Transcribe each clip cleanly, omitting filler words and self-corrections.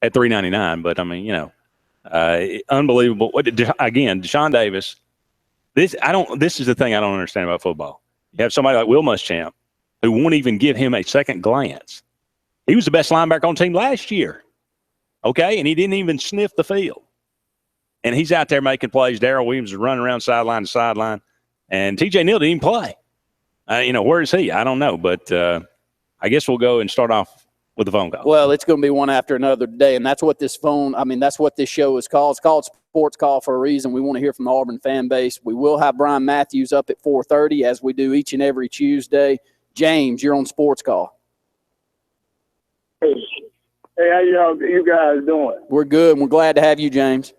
at $3.99. But I mean, unbelievable. Again, Deshaun Davis. This is the thing I don't understand about football. You have somebody like Will Muschamp who won't even give him a second glance. He was the best linebacker on the team last year. Okay, and he didn't even sniff the field. And he's out there making plays. Darrell Williams is running around sideline to sideline. And T.J. Neal didn't even play. Where is he? I don't know. But I guess we'll go and start off with the phone call. Well, it's going to be one after another today, and that's what that's what this show is called. It's called Sports Call for a reason. We want to hear from the Auburn fan base. We will have Brian Matthews up at 4:30, as we do each and every Tuesday. James, you're on Sports Call. Hey, how you guys doing? We're good, and we're glad to have you, James.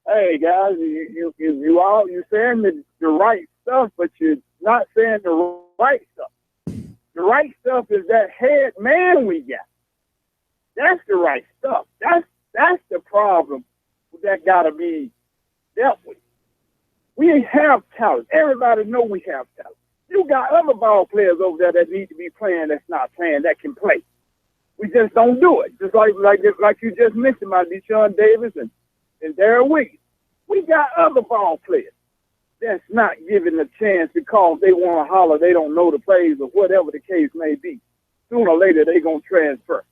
Hey, guys, you saying the right stuff, but you're not saying the right stuff. The right stuff is that head man we got. That's the right stuff. That's the problem that got to be dealt with. We have talent. Everybody know we have talent. You got other ball players over there that need to be playing that's not playing, that can play. We just don't do it. Just like you just mentioned about Deshaun Davis and Darrell Williams. We got other ball players that's not given a chance because they want to holler, they don't know the plays or whatever the case may be. Sooner or later, they're going to transfer.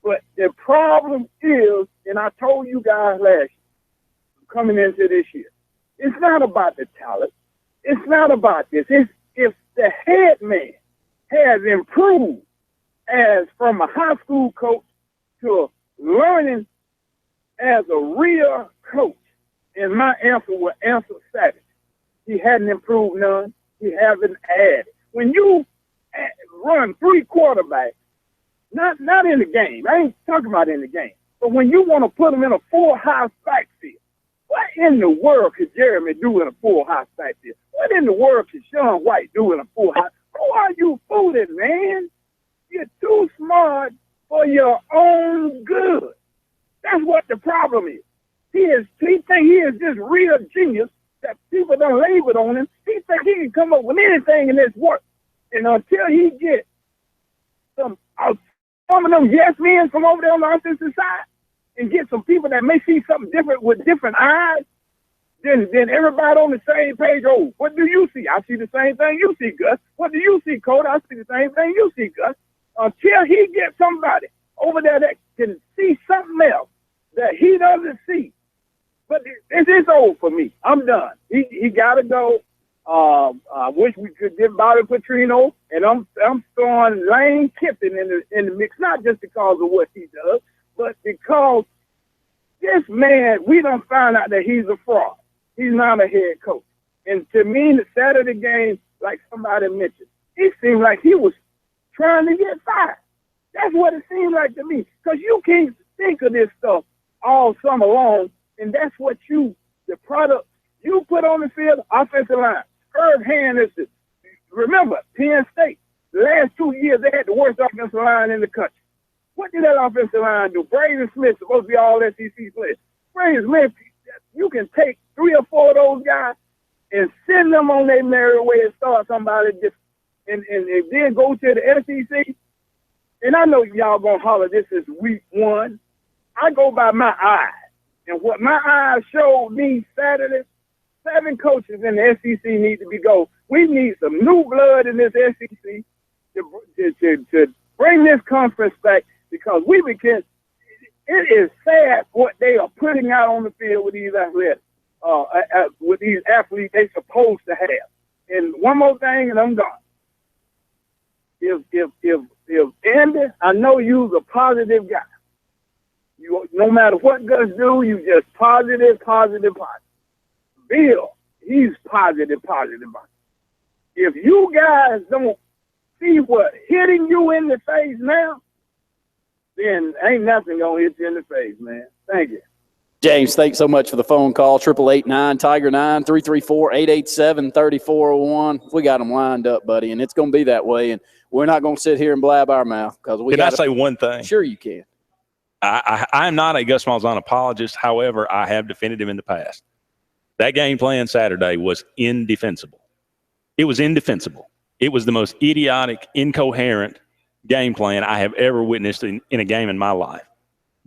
But the problem is, and I told you guys last year, coming into this year, it's not about the talent. It's not about this. It's if the head man has improved as from a high school coach to learning as a real coach, and my answer will answer Savage. He hadn't improved none. He hasn't added. When you run 3 quarterbacks, not in the game, I ain't talking about in the game, but when you want to put them in a full house backfield, what in the world could Jeremy do in a full house backfield? What in the world could Sean White do in a full house? Who are you fooling, man? You're too smart for your own good. That's what the problem is. He thinks he is this real genius that people done labeled on him. He thinks he can come up with anything in this work. And until he gets some of them yes men from over there on the offensive side and get some people that may see something different with different eyes, then everybody on the same page. Oh, what do you see? I see the same thing you see, Gus. What do you see, Cody? I see the same thing you see, Gus. Until he gets somebody over there that can see something else that he doesn't see. But it's over for me. I'm done. He got to go. I wish we could get Bobby Petrino, and I'm throwing Lane Kiffin in the mix, not just because of what he does, but because this man, we done found out that he's a fraud. He's not a head coach. And to me, the Saturday game, like somebody mentioned, it seemed like he was trying to get fired. That's what it seemed like to me. Because you can't think of this stuff all summer long, and that's what the product you put on the field, offensive line. Herb Hand is it. Remember, Penn State, the last 2 years, they had the worst offensive line in the country. What did that offensive line do? Braden Smith supposed to be all SEC players. Braden Smith, you can take 3 or 4 of those guys and send them on their merry way and start somebody just and then go to the SEC. And I know y'all gonna holler, this is week 1. I go by my eyes. And what my eyes showed me Saturday, 7 coaches in the SEC need to be go. We need some new blood in this SEC to bring this conference back, because it is sad what they are putting out on the field with these athletes, with these athletes they supposed to have. And one more thing, and I'm done. If Andy, I know you're a positive guy. You, no matter what Gus do, you just positive. Bill, he's positive. If you guys don't see what hitting you in the face now, then ain't nothing gonna hit you in the face, man. Thank you. James, thanks so much for the phone call. 888-9-TIGER-9, 334-887-3401. We got them lined up, buddy, and it's going to be that way. And we're not going to sit here and blab our mouth. Can I say one thing? Sure you can. I'm not a Gus Malzahn apologist. However, I have defended him in the past. That game plan Saturday was indefensible. It was indefensible. It was the most idiotic, incoherent game plan I have ever witnessed in a game in my life.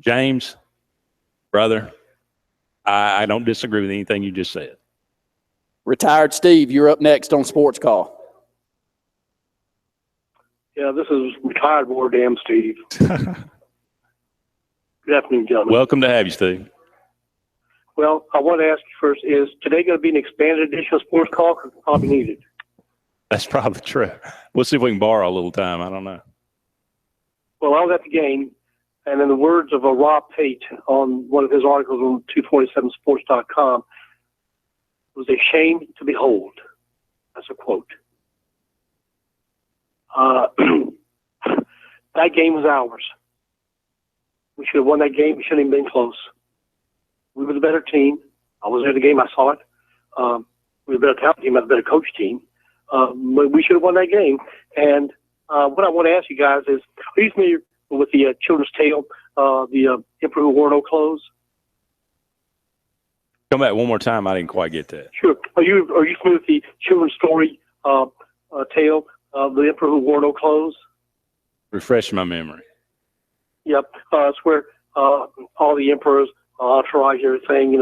James, brother, I don't disagree with anything you just said. Retired Steve, you're up next on Sports Call. Yeah, this is retired War Damn Steve. Good afternoon, gentlemen. Welcome to have you, Steve. Well, I want to ask you first, is today going to be an expanded edition of Sports Call? Because it's probably needed. That's probably true. We'll see if we can borrow a little time. I don't know. Well, I was at the game, and in the words of Rob Pate on one of his articles on 247sports.com, it was a shame to behold. That's a quote. That game was ours. We should have won that game. We shouldn't have even been close. We were the better team. I was there at the game. I saw it. We were the better talent team. I was the better coach team. But we should have won that game. And what I want to ask you guys is, are you familiar with the children's tale, the Emperor Who Wore No Clothes? Come back one more time. I didn't quite get that. Sure. Are you familiar with the children's story tale, the Emperor Who Wore No Clothes? Refresh my memory. Yep. It's where all the emperors, entourage, everything,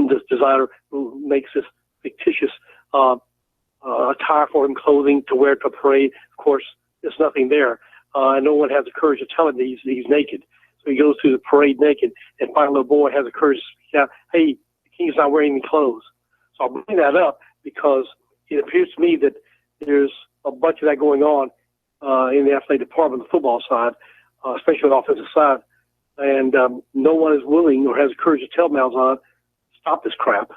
this designer who makes this fictitious attire for him, clothing to wear to a parade. Of course, there's nothing there. And no one has the courage to tell him that he's naked. So he goes through the parade naked, and finally a boy has the courage to speak out, hey, the king's not wearing any clothes. So I'll bring that up because it appears to me that there's a bunch of that going on in the athletic department, the football side, especially on the offensive side. And no one is willing or has the courage to tell Malzahn, stop this crap.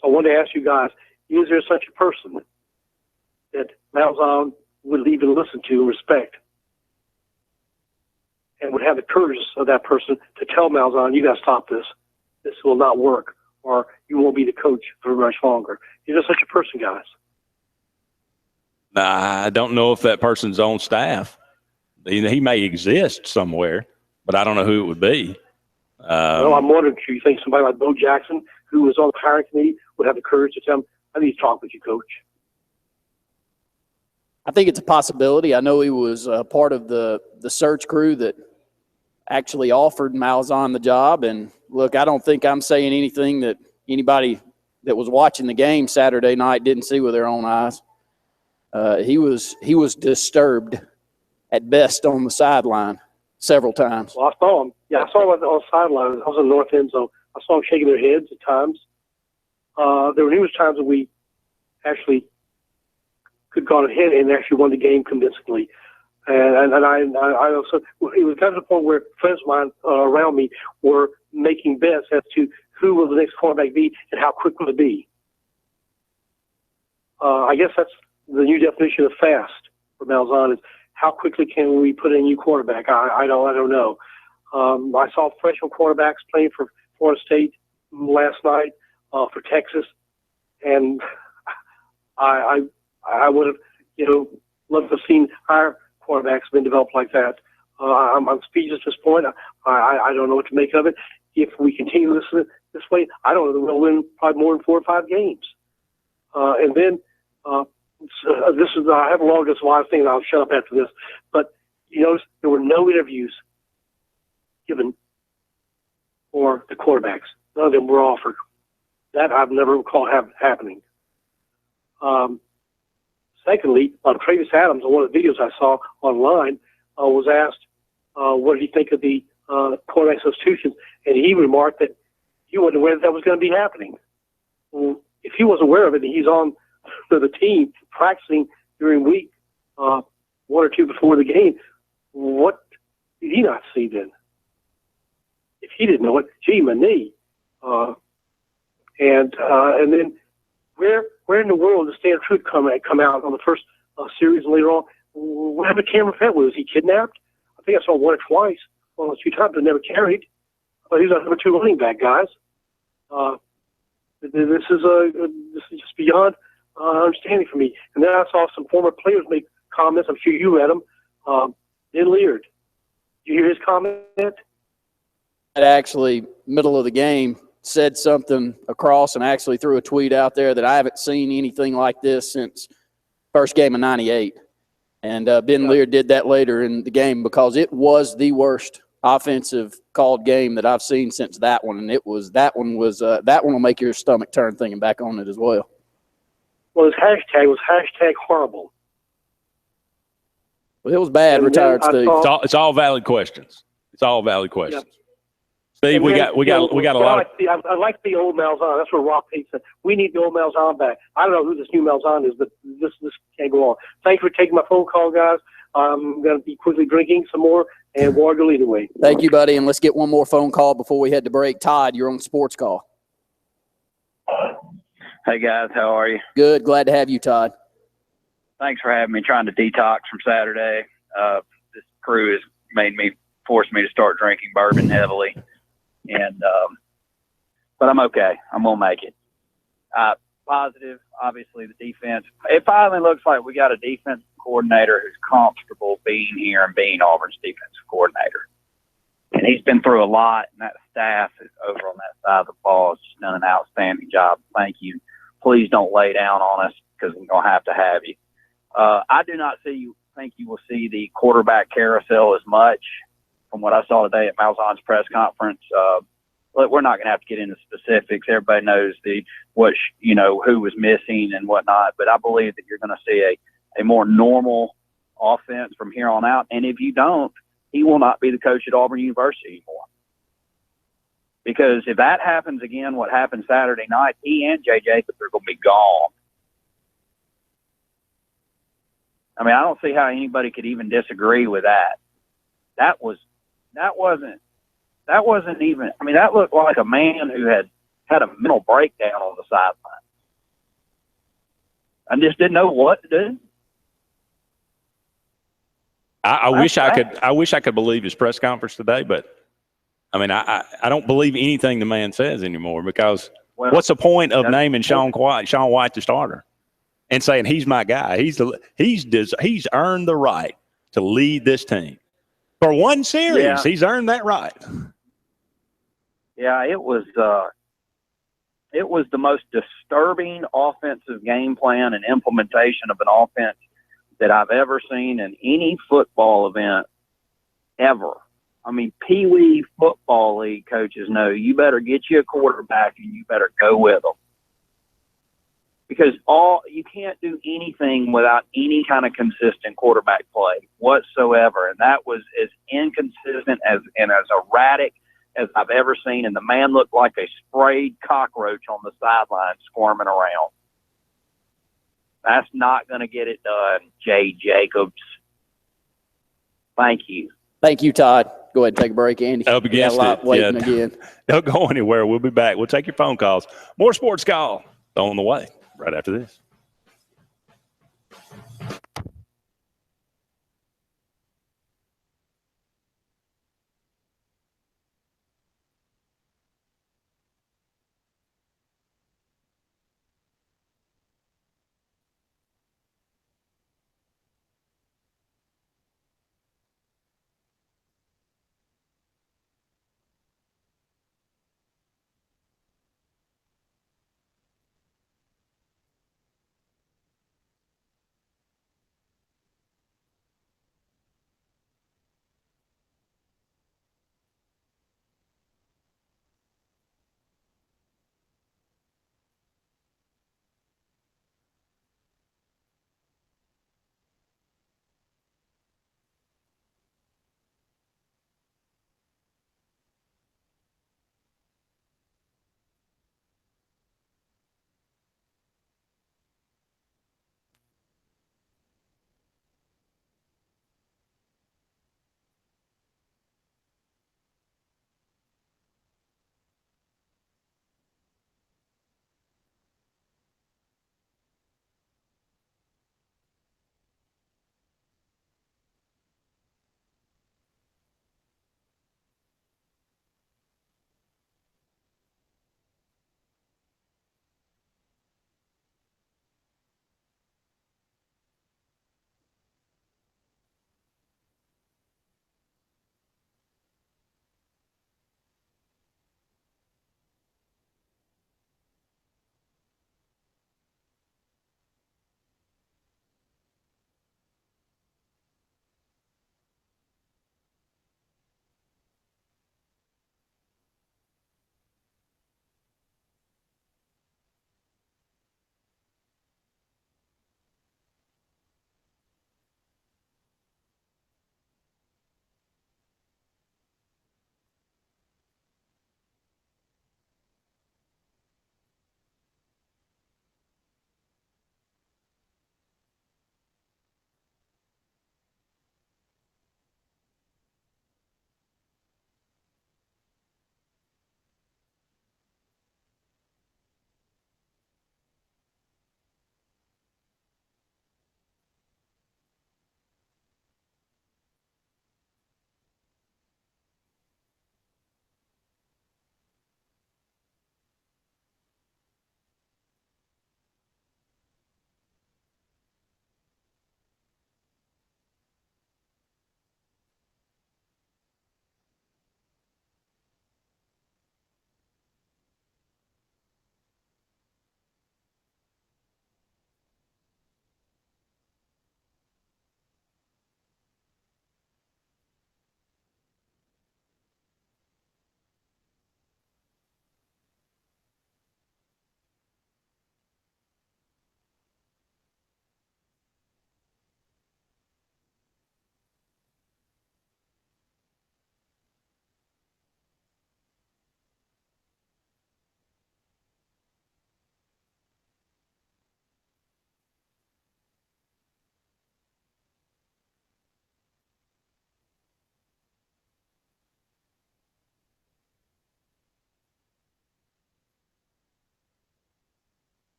So I wanted to ask you guys, is there such a person that Malzahn would even listen to and respect and would have the courage of that person to tell Malzahn, you got to stop this. This will not work, or you won't be the coach for much longer. Is there such a person, guys? I don't know if that person's on staff. He may exist somewhere, but I don't know who it would be. Well, I'm wondering, do you think somebody like Bo Jackson, who was on the hiring committee, would have the courage to tell him, I need to talk with you, coach? I think it's a possibility. I know he was part of the search crew that actually offered Malzahn the job. And look, I don't think I'm saying anything that anybody that was watching the game Saturday night didn't see with their own eyes. He was disturbed at best on the sideline several times. Well, I saw him. Yeah, I saw him on the sideline. I was in the north end zone. I saw him shaking their heads at times. There were numerous times that we actually could go ahead and actually won the game convincingly. And I also, it was got to the point where friends of mine around me were making bets as to who will the next quarterback be and how quick will it be. I guess that's the new definition of fast for Malzahn, is how quickly can we put in a new quarterback? I don't know. I saw freshman quarterbacks playing for Florida State last night, for Texas, and I would have, loved to have seen our quarterbacks been developed like that. I'm speechless at this point. I don't know what to make of it. If we continue this way, I don't know, we'll win probably more than 4 or 5 games. And then this is, I have a long list of a lot of things. I'll shut up after this. But you notice there were no interviews given for the quarterbacks. None of them were offered. That I've never recalled happening. Secondly, Travis Adams, on one of the videos I saw online, was asked what did he think of the quarterback substitutions, and he remarked that he wasn't aware that was going to be happening. Well, if he wasn't aware of it, and he's on the team practicing during week 1 or 2 before the game, what did he not see then? If he didn't know it, gee, my knee. And then where in the world did Stan Truth come out on the first series and later on? What happened to Cameron Fett? Was he kidnapped? I think I saw 1 or twice. Well, 2 times, but never carried. But he's our number 2 running back, guys. This is just beyond understanding for me. And then I saw some former players make comments. I'm sure you read them. Ben Leard. Did you hear his comment? Actually, middle of the game, said something across and actually threw a tweet out there that I haven't seen anything like this since first game of '98. And Ben Leard did that later in the game because it was the worst offensive called game that I've seen since that one, and that one will make your stomach turn thinking back on it as well. Well, his hashtag was #horrible. Well, it was bad. And Retired Steve. It's all valid questions. It's all valid questions. Yeah. Steve, we got a lot. I like the old Malzahn. That's what Rob Pete said. We need the old Malzahn back. I don't know who this new Malzahn is, but this can't go on. Thanks for taking my phone call, guys. I'm going to be quickly drinking some more, and Ward will lead the way. Thank you, buddy. And let's get one more phone call before we head to break. Todd, you're on Sports Call. Hey, guys. How are you? Good. Glad to have you, Todd. Thanks for having me. Trying to detox from Saturday. This crew has forced me to start drinking bourbon heavily. And but I'm okay. I'm going to make it. Positive, obviously, the defense. It finally looks like we got a defensive coordinator who's comfortable being here and being Auburn's defensive coordinator. And he's been through a lot, and that staff is over on that side of the ball. Has just done an outstanding job. Thank you. Please don't lay down on us because we're going to have you. I do not think you will see the quarterback carousel as much from what I saw today at Malzahn's press conference. We're not going to have to get into specifics. Everybody knows who was missing and whatnot. But I believe that you're going to see a more normal offense from here on out. And if you don't, he will not be the coach at Auburn University anymore. Because if that happens again, what happened Saturday night, he and Jay Jacobs are going to be gone. I mean, I don't see how anybody could even disagree with that. That wasn't even, I mean, that looked like a man who had a mental breakdown on the sideline. I just didn't know what to do. I wish I could believe his press conference today, but I mean, I don't believe anything the man says anymore because what's the point of naming Sean White the starter and saying he's my guy? He's earned the right to lead this team for one series. Yeah. He's earned that right. Yeah, it was the most disturbing offensive game plan and implementation of an offense that I've ever seen in any football event ever. I mean, Pee Wee football league coaches know you better get you a quarterback and you better go with them. Because you can't do anything without any kind of consistent quarterback play whatsoever. And that was as inconsistent and as erratic as I've ever seen. And the man looked like a sprayed cockroach on the sideline squirming around. That's not going to get it done, Jay Jacobs. Thank you. Thank you, Todd. Go ahead and take a break, Andy. Up against it. Waiting again. Don't go anywhere. We'll be back. We'll take your phone calls. More Sports Call on the way right after this.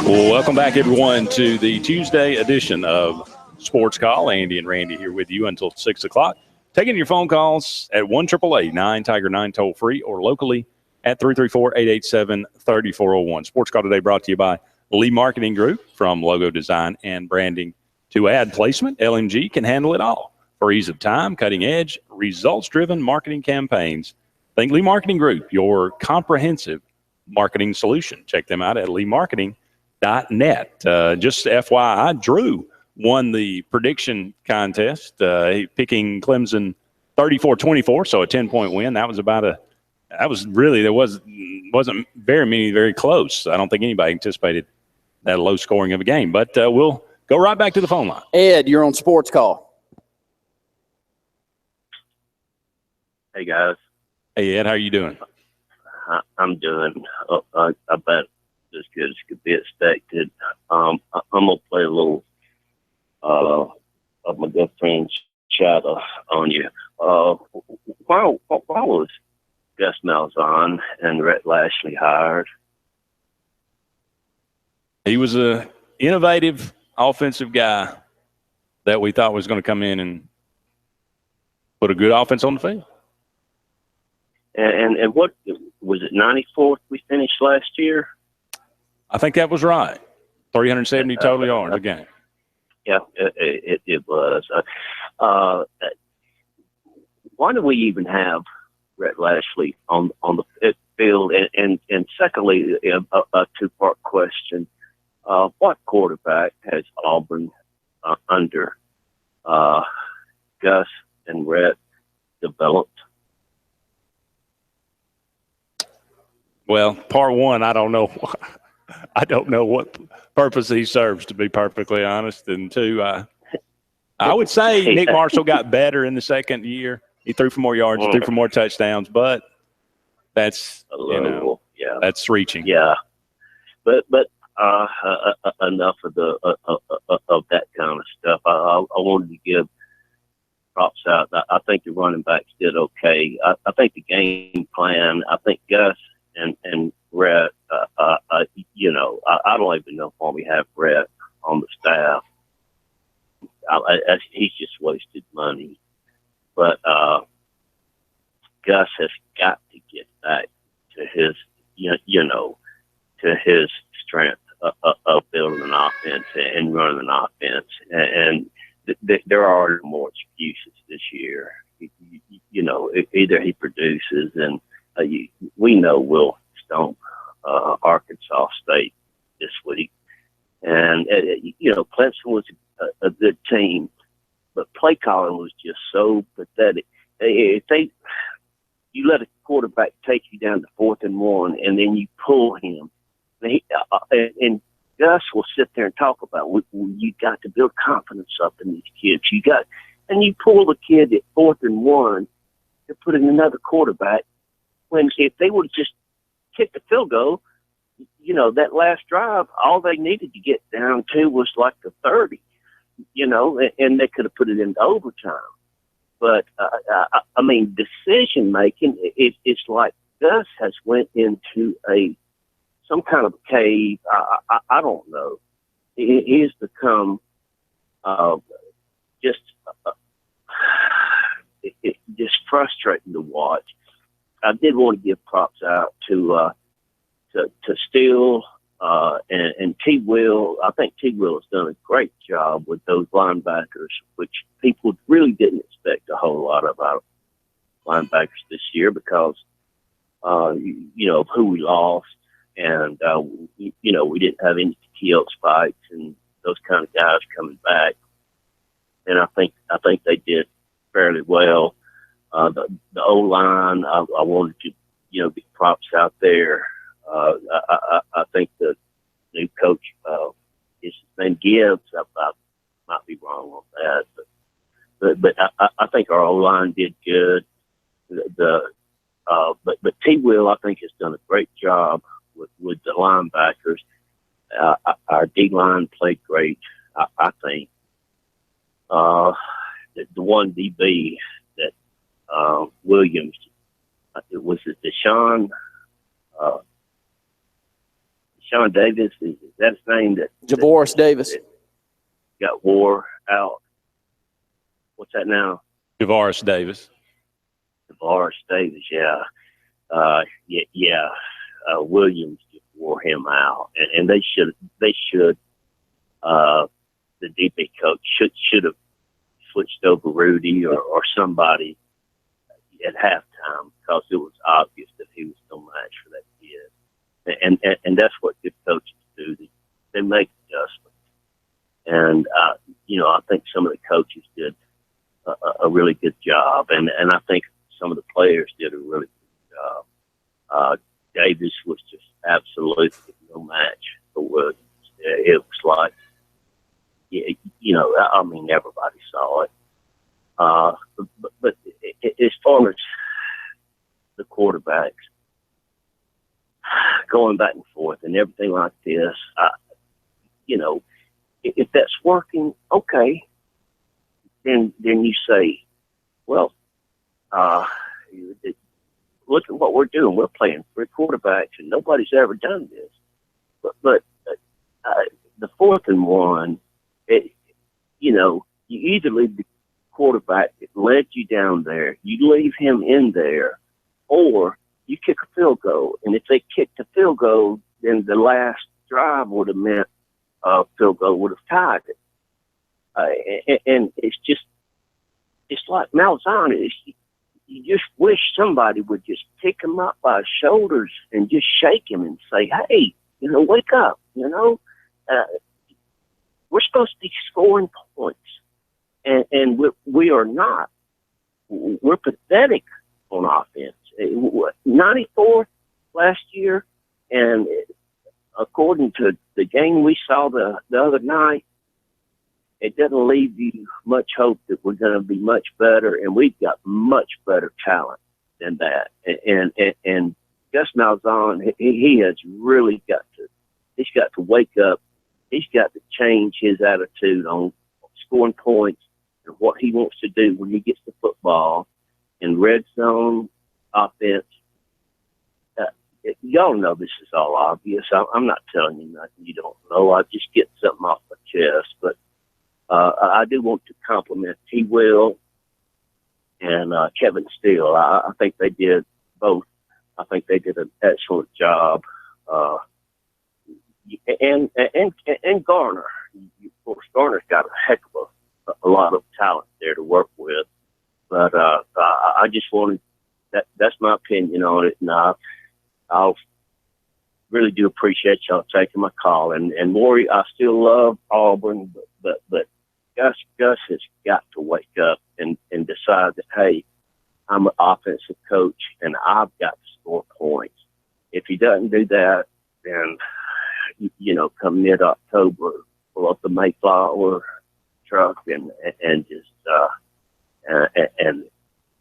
Welcome back, everyone, to the Tuesday edition of Sports Call. Andy and Randy here with you until 6 o'clock. Taking your phone calls at 1-888-9-TIGER-9 toll-free or locally at 334-887-3401. Sports Call today brought to you by Lee Marketing Group. From logo design and branding to ad placement, LMG can handle it all. For ease of time, cutting-edge, results-driven marketing campaigns, think Lee Marketing Group, your comprehensive marketing solution. Check them out at leemarketing.net. Just FYI, Drew won the prediction contest, picking Clemson 34-24, so a 10-point win. There wasn't very many very close. I don't think anybody anticipated that low scoring of a game. But we'll go right back to the phone line. Ed, you're on Sports Call. Hey, guys. Hey, Ed, how are you doing? I'm doing about as good as could be expected. I'm going to play a little of my good friend's shadow on you. Why was Gus Malzahn and Rhett Lashley hired? He was an innovative offensive guy that we thought was going to come in and put a good offense on the field. And what was it, 94th we finished last year? I think that was right. 370 total yards a game. Yeah, it was. Why do we even have Rhett Lashley on the field? And secondly, a two-part question. What quarterback has Auburn under Gus and Rhett developed? Well, part one, I don't know. I don't know what purpose he serves, to be perfectly honest. And two, I would say Nick Marshall got better in the second year. He threw for more yards, he threw for more touchdowns, but that's that's reaching. Yeah, but enough of of that kind of stuff. I wanted to give props out. I think the running backs did okay. I think the game plan. I think Gus and Brett. I don't even know why we have Brett on the staff. He's just wasted money. But Gus has got to get back to his, to his strength of building an offense and running an offense. And there are more excuses this year. Either he produces, and we know we'll stomp Arkansas State this week. And, Clemson was a good team, but play calling was just so pathetic. If you let a quarterback take you down to 4th and 1, and then you pull him, and Gus will sit there and talk about, you got to build confidence up in these kids. And you pull the kid at 4th and 1 to put in another quarterback, when if they would just kick the field goal, that last drive, all they needed to get down to was like the 30, and they could have put it into overtime. But, decision making, it's like Gus has went into some kind of cave. I don't know. He's become just frustrating to watch. I did want to give props out to Steele and T. Will. I think T. Will has done a great job with those linebackers, which people really didn't expect a whole lot of our linebackers this year because, of who we lost. And, we didn't have any Keel Spikes and those kind of guys coming back. And I think they did fairly well. The O-line, I wanted to, get props out there. I think the new coach, his name Gibbs. I might be wrong on that, but I think our O-line did good. But T. Will, I think, has done a great job with the linebackers. Our D-line played great, I think. The one DB that Williams was it Deshaun Davis? Is that his name? Javoris Davis. That got wore out. What's that now? Javaris Davis. Javaris Davis, yeah. Williams just wore him out, and they should. The DB coach should have switched over Rudy or somebody at halftime, because it was obvious that he was no match for that kid. And that's what good coaches do. They make adjustments. And I think some of the coaches did a really good job, and I think some of the players did a really good job. Davis was just absolutely no match for Williams. It was like, everybody saw it. But as far as the quarterbacks going back and forth and everything like this, if that's working, okay, then you say, well, look at what we're doing. We're playing 3 quarterbacks, and nobody's ever done this. But the 4th and 1, you either leave the quarterback that led you down there, you leave him in there, or you kick a field goal. And if they kicked a field goal, then the last drive would have meant a field goal would have tied it. And it's like Malzahn. You just wish somebody would just pick him up by his shoulders and just shake him and say, hey, wake up, we're supposed to be scoring points. And we are not. We're pathetic on offense. 94th last year, and according to the game we saw the other night, it doesn't leave you much hope that we're going to be much better, and we've got much better talent than that. And Gus Malzahn, he has really got to wake up. He's got to change his attitude on scoring points and what he wants to do when he gets the football in red zone offense. Y'all know this is all obvious. I'm not telling you nothing you don't know. I just get something off my chest. But I do want to compliment T. Will and Kevin Steele. I think they did both. I think they did an excellent job. And Garner. Of course, Garner's got a heck of a lot of talent there to work with. But I just wanted that's my opinion on it, and I'll really do appreciate y'all taking my call. And Maury, I still love Auburn, but Gus has got to wake up and decide that, hey, I'm an offensive coach and I've got to score points. If he doesn't do that, then come mid-October, pull up the Mayflower truck and just and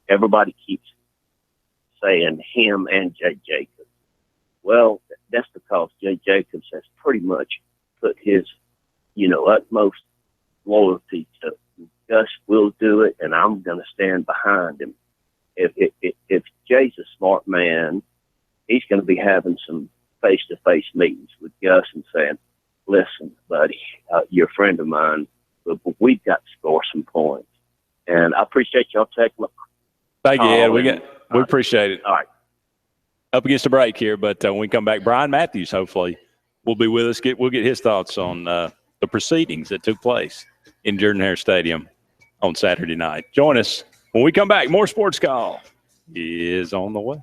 everybody keeps saying him and Jay Jacobs. Well, that's because Jay Jacobs has pretty much put his, utmost loyalty to Gus will do it, and I'm going to stand behind him. If Jay's a smart man, he's going to be having some face-to-face meetings with Gus and saying, listen, buddy, you're a friend of mine, but we've got to score some points. And I appreciate y'all taking my Thank you, Ed. We appreciate it. All right. Up against the break here, but when we come back, Brian Matthews, hopefully, will be with us. We'll get his thoughts on the proceedings that took place in Jordan-Hare Stadium on Saturday night. Join us when we come back. More Sports Call is on the way.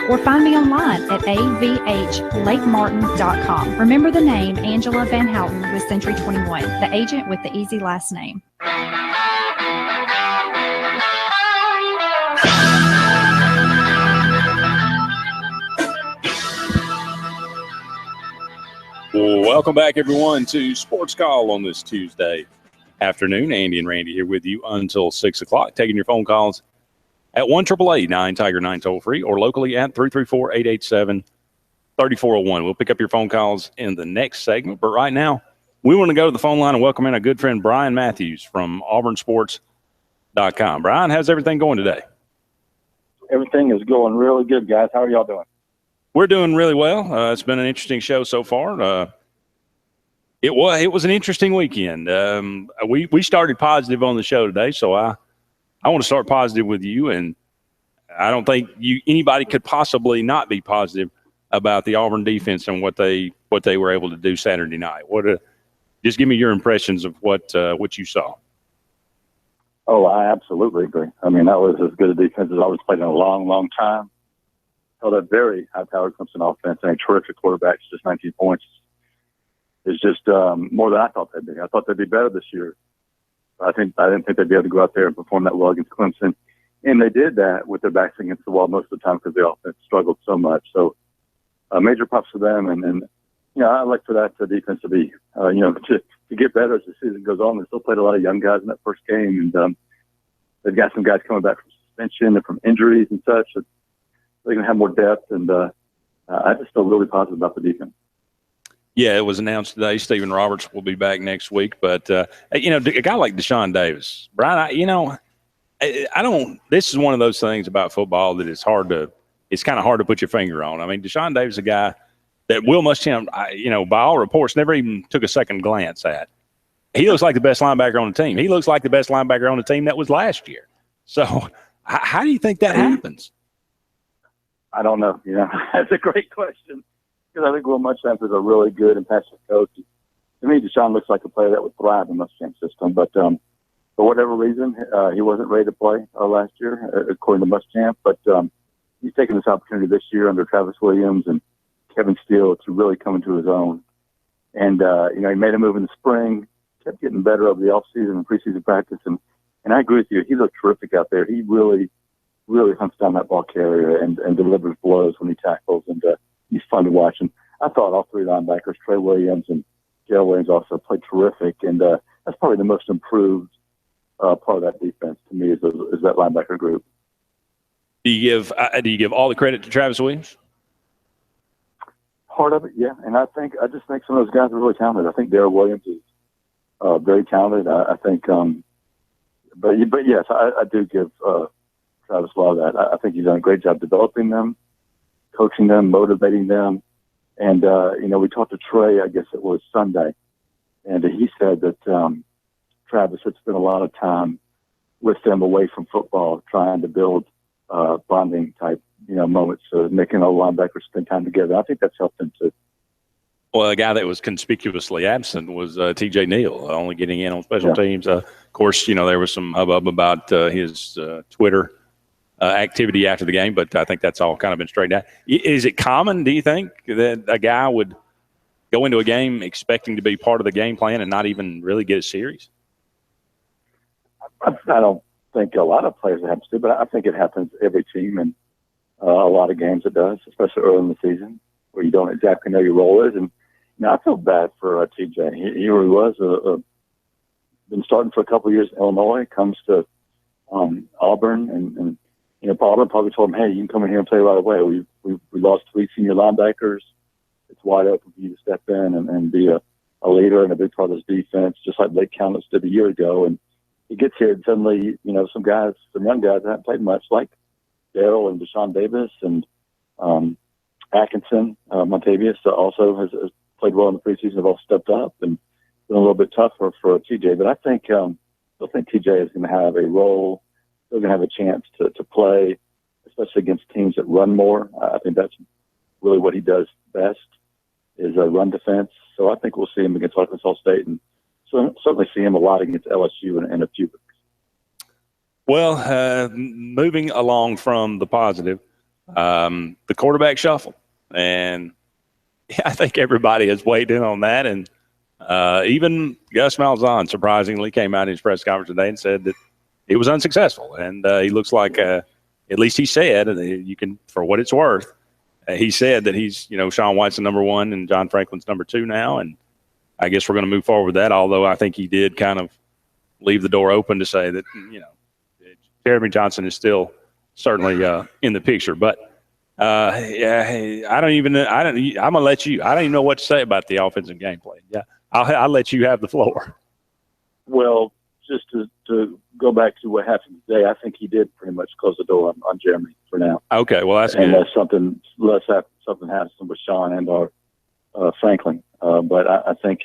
or find me online at avhlakemartin.com. Remember the name Angela Van Houten with Century 21, the agent with the easy last name. Welcome back, everyone, to Sports Call on this Tuesday afternoon. Andy and Randy here with you until 6 o'clock, taking your phone calls at 1-888-9-TIGER-9 toll-free or locally at 334-887-3401. We'll pick up your phone calls in the next segment, but right now we want to go to the phone line and welcome in our good friend Brian Matthews from auburnsports.com. Brian, how's everything going today? Everything is going really good, guys. How are y'all doing? We're doing really well. It's been an interesting show so far. It was an interesting weekend. We started positive on the show today, so I want to start positive with you, and I don't think anybody could possibly not be positive about the Auburn defense and what they were able to do Saturday night. Just give me your impressions of what you saw. Oh, I absolutely agree. I mean, that was as good a defense as I was played in a long, long time. Held a very high-powered Clemson offense and a terrific quarterback, just 19 points. It's just more than I thought they'd be. I thought they'd be better this year. I didn't think they'd be able to go out there and perform that well against Clemson. And they did that with their backs against the wall most of the time because the offense struggled so much. So major props to them. And I like for that defense to be, to get better as the season goes on. They still played a lot of young guys in that first game. And they've got some guys coming back from suspension and from injuries and such. So they're going to have more depth. And I just feel really positive about the defense. Yeah, it was announced today. Stephen Roberts will be back next week. But, a guy like Deshaun Davis, Brian, I don't – this is one of those things about football that it's kind of hard to put your finger on. I mean, Deshaun Davis is a guy that Will Muschamp, by all reports, never even took a second glance at. He looks like the best linebacker on the team. He looks like the best linebacker on the team that was last year. So how do you think that happens? I don't know. That's a great question. Because I think Will Muschamp is a really good and passionate coach. To me, Deshaun looks like a player that would thrive in the Muschamp system. But for whatever reason, he wasn't ready to play last year, according to Muschamp. But he's taken this opportunity this year under Travis Williams and Kevin Steele to really come into his own. And, he made a move in the spring, kept getting better over the offseason and preseason practice. And I agree with you. He looked terrific out there. He really, really hunts down that ball carrier and delivers blows when he tackles. And he's fun to watch. And I thought all three linebackers, Trey Williams and Gail Williams, also played terrific. And that's probably the most improved part of that defense to me is that linebacker group. Do you give all the credit to Travis Williams? Part of it, yeah. And I just think some of those guys are really talented. I think Darrell Williams is very talented. I think, but yes, I do give Travis a lot of that. I think he's done a great job developing them, coaching them, motivating them. And, we talked to Trey, I guess it was Sunday, and he said that Travis had spent a lot of time with them away from football, trying to build bonding type, moments, making all linebackers spend time together. I think that's helped them too. Well, a guy that was conspicuously absent was T.J. Neal, only getting in on special teams. Of course, there was some hubbub about his Twitter activity after the game, but I think that's all kind of been straightened out. Is it common, do you think, that a guy would go into a game expecting to be part of the game plan and not even really get it serious? I don't think a lot of players happens to, but I think it happens every team, and a lot of games it does, especially early in the season where you don't exactly know your role is. And I feel bad for TJ. He really was been starting for a couple of years in Illinois, comes to Auburn, and Auburn probably told him, hey, you can come in here and play right away. We lost 3 senior linebackers. It's wide open for you to step in and be a leader and a big part of this defense, just like Blake Countless did a year ago. And he gets here and suddenly, some young guys that haven't played much, like Darrell and Deshaun Davis and Atkinson, Montavious also has played well in the preseason, have all stepped up and been a little bit tougher for TJ. But I think TJ is going to have a role. They're going to have a chance to play, especially against teams that run more. I think that's really what he does best is run defense. So I think we'll see him against Arkansas State and certainly see him a lot against LSU in a few weeks. Well, moving along from the positive, the quarterback shuffle. And yeah, I think everybody has weighed in on that. And even Gus Malzahn surprisingly came out in his press conference today and said that it was unsuccessful. And he looks like, at least he said, and you can, for what it's worth, he said that he's, Sean White's the number one and John Franklin's number two now. And I guess we're going to move forward with that, although I think he did kind of leave the door open to say that, Jeremy Johnson is still certainly in the picture. But I'm going to let you – I don't even know what to say about the offensive gameplay. Yeah, I'll let you have the floor. Well, just to go back to what happened today, I think he did pretty much close the door on Jeremy for now. Okay, well, that's good. And something happens with Sean and our Franklin. But I think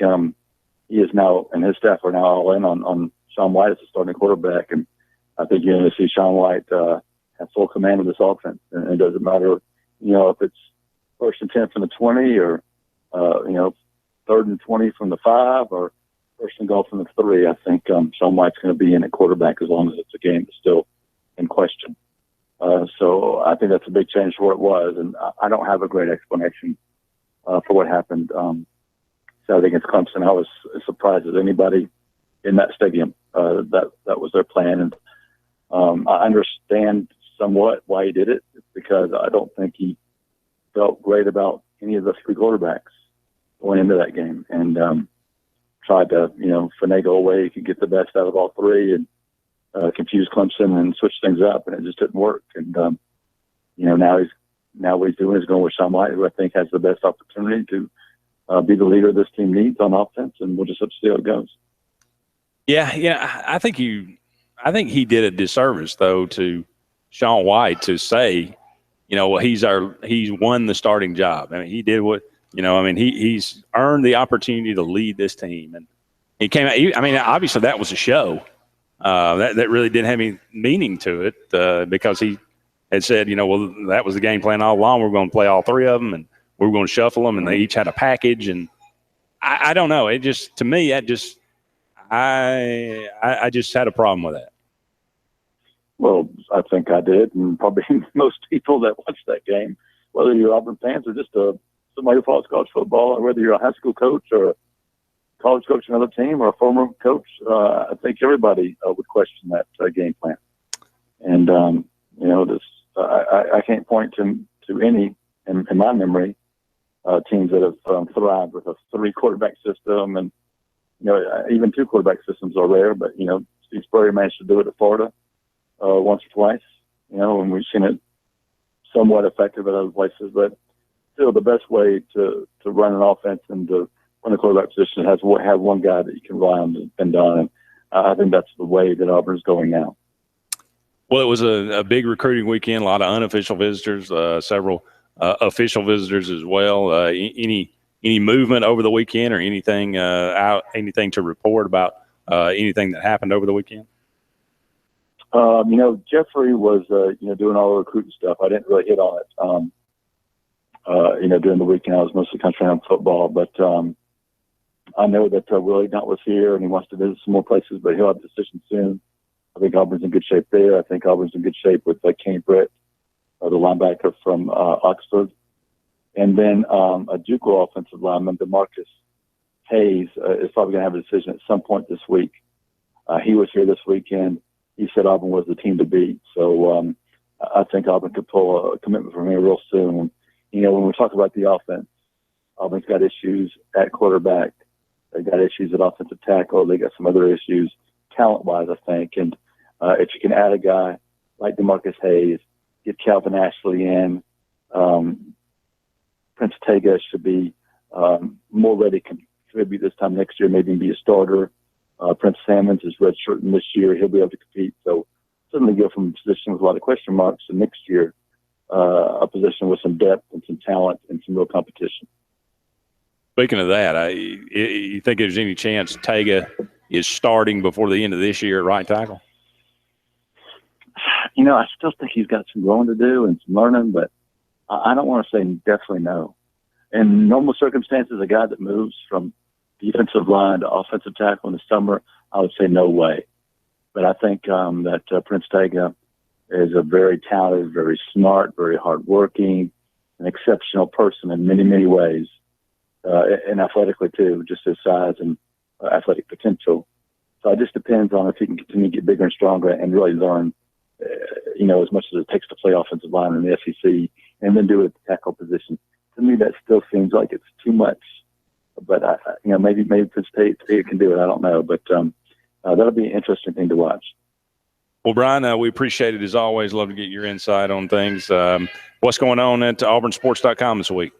he is now, and his staff are now all in on Sean White as the starting quarterback. And I think you're going to see Sean White have full command of this offense. And it doesn't matter, if it's 1st and 10 from the 20 or, 3rd and 20 from the 5 or 1st and goal from the 3. I think Sean White's going to be in at quarterback as long as it's a game that's still in question. So I think that's a big change for what it was. And I don't have a great explanation for what happened Saturday against Clemson. I was as surprised as anybody in that stadium. That was their plan. And I understand somewhat why he did it. It's because I don't think he felt great about any of the 3 quarterbacks going into that game, and tried to, finagle a way he could get the best out of all 3 and confuse Clemson and switch things up, and it just didn't work. And now what he's doing is going with Sean White, who I think has the best opportunity to be the leader this team needs on offense, and we'll just have to see how it goes. Yeah, I think he did a disservice though to Sean White to say, he's won the starting job. I mean, he did what, he's earned the opportunity to lead this team, and he came out. Obviously that was a show. That really didn't have any meaning to it because he had said, that was the game plan all along. We're going to play all 3 of them, and we're going to shuffle them, and they each had a package. And I don't know. It just, to me, I just had a problem with that. Well, I think I did, and probably most people that watch that game, whether you're Auburn fans or just somebody who follows college football, or whether you're a high school coach or a college coach in another team or a former coach, I think everybody would question that game plan. And, I can't point to any, in my memory, teams that have thrived with a 3 quarterback system, and, even 2 quarterback systems are rare, but, Steve Spurrier managed to do it at Florida once or twice, and we've seen it somewhat effective at other places. But still, the best way to run an offense and to run a quarterback position has to have one guy that you can rely on to depend on. And I think that's the way that Auburn's going now. Well, it was a big recruiting weekend, a lot of unofficial visitors, several official visitors as well. Any movement over the weekend or anything to report about anything that happened over the weekend? Jeffrey was, doing all the recruiting stuff. I didn't really hit on it. During the weekend, I was mostly concentrating on football, but I know that Willie Dunt was here and he wants to visit some more places, but he'll have a decision soon. I think Auburn's in good shape there. I think Auburn's in good shape with Kenny Britt, the linebacker from Oxford. And then a JUCO offensive lineman, DeMarcus Hayes, is probably going to have a decision at some point this week. He was here this weekend. He said Auburn was the team to beat. So I think Auburn could pull a commitment from here real soon. And, when we talk about the offense, Auburn's got issues at quarterback. They've got issues at offensive tackle. They got some other issues talent-wise, I think. And if you can add a guy like DeMarcus Hayes, get Calvin Ashley in, Prince Tega should be more ready to contribute this time next year, maybe be a starter. Prince Salmons is redshirting this year. He'll be able to compete. So suddenly go from a position with a lot of question marks to next year, a position with some depth and some talent and some real competition. Speaking of that, you think there's any chance Tega is starting before the end of this year at right tackle? I still think he's got some growing to do and some learning, but I don't want to say definitely no. In normal circumstances, a guy that moves from defensive line to offensive tackle in the summer, I would say no way. But I think that Prince Tega is a very talented, very smart, very hardworking, an exceptional person in many, many ways, and athletically too, just his size and athletic potential. So it just depends on if he can continue to get bigger and stronger and really learn, as much as it takes to play offensive line in the SEC and then do it at the tackle position. To me, that still seems like it's too much. But maybe Penn State can do it. I don't know, but that'll be an interesting thing to watch. Well, Brian, we appreciate it as always. Love to get your insight on things. What's going on at auburnsports.com this week?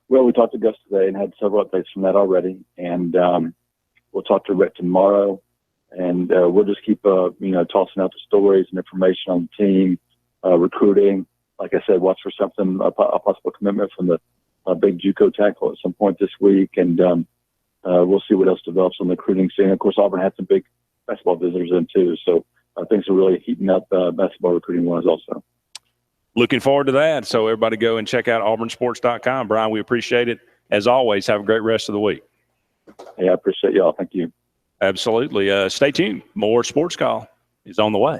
Well, we talked to Gus today and had several updates from that already, and we'll talk to Brett tomorrow, and we'll just keep tossing out the stories and information on the team, recruiting. Like I said, watch for something, a possible commitment from the big JUCO tackle at some point this week, and we'll see what else develops on the recruiting scene. Of course, Auburn had some big basketball visitors in too, so things are really heating up basketball recruiting wise also. Looking forward to that. So everybody go and check out auburnsports.com. Brian, we appreciate it. As always, have a great rest of the week. Yeah, I appreciate y'all. Thank you. Absolutely. Stay tuned. More Sports Call is on the way.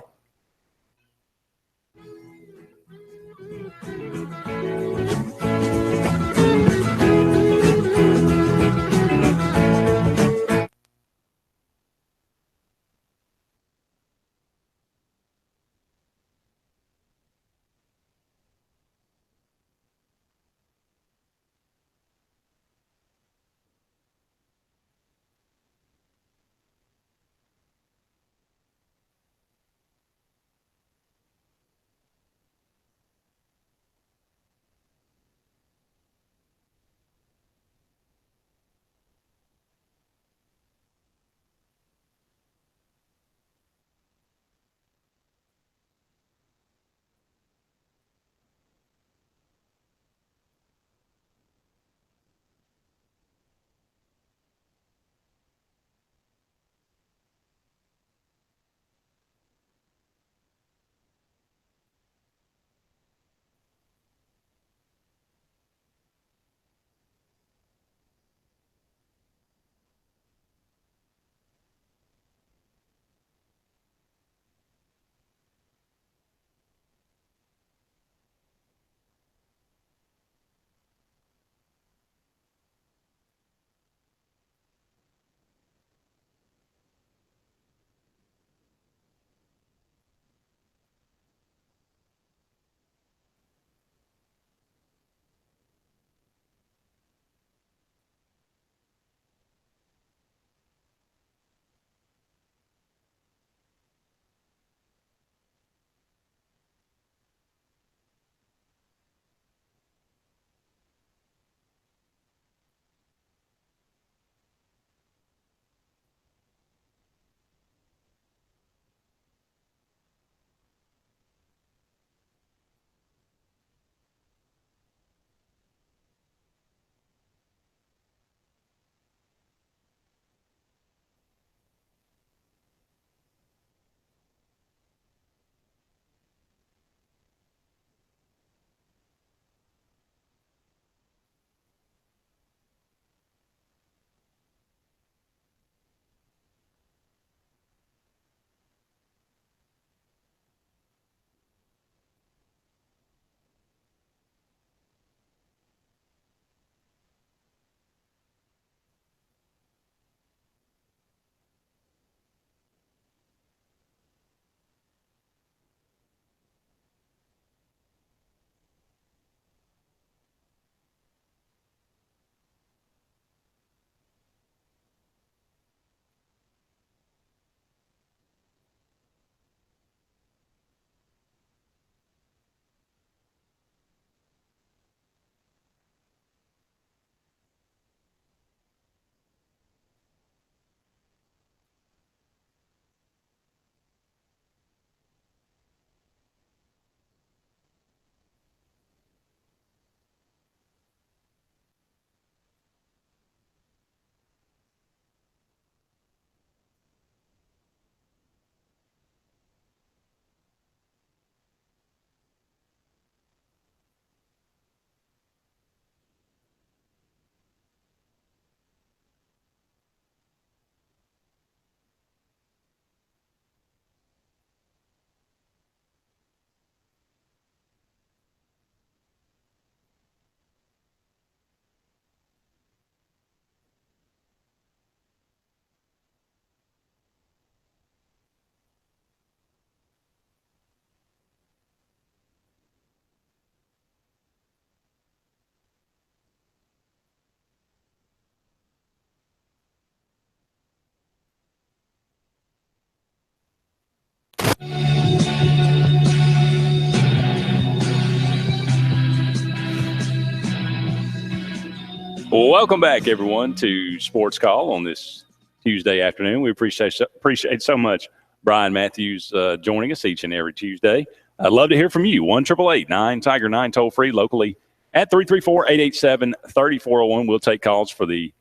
Well, welcome back, everyone, to Sports Call on this Tuesday afternoon. We appreciate so much Brian Matthews joining us each and every Tuesday. I'd love to hear from you. 1-888-9-TIGER-9 toll free locally at 334-887-3401. We'll take calls for the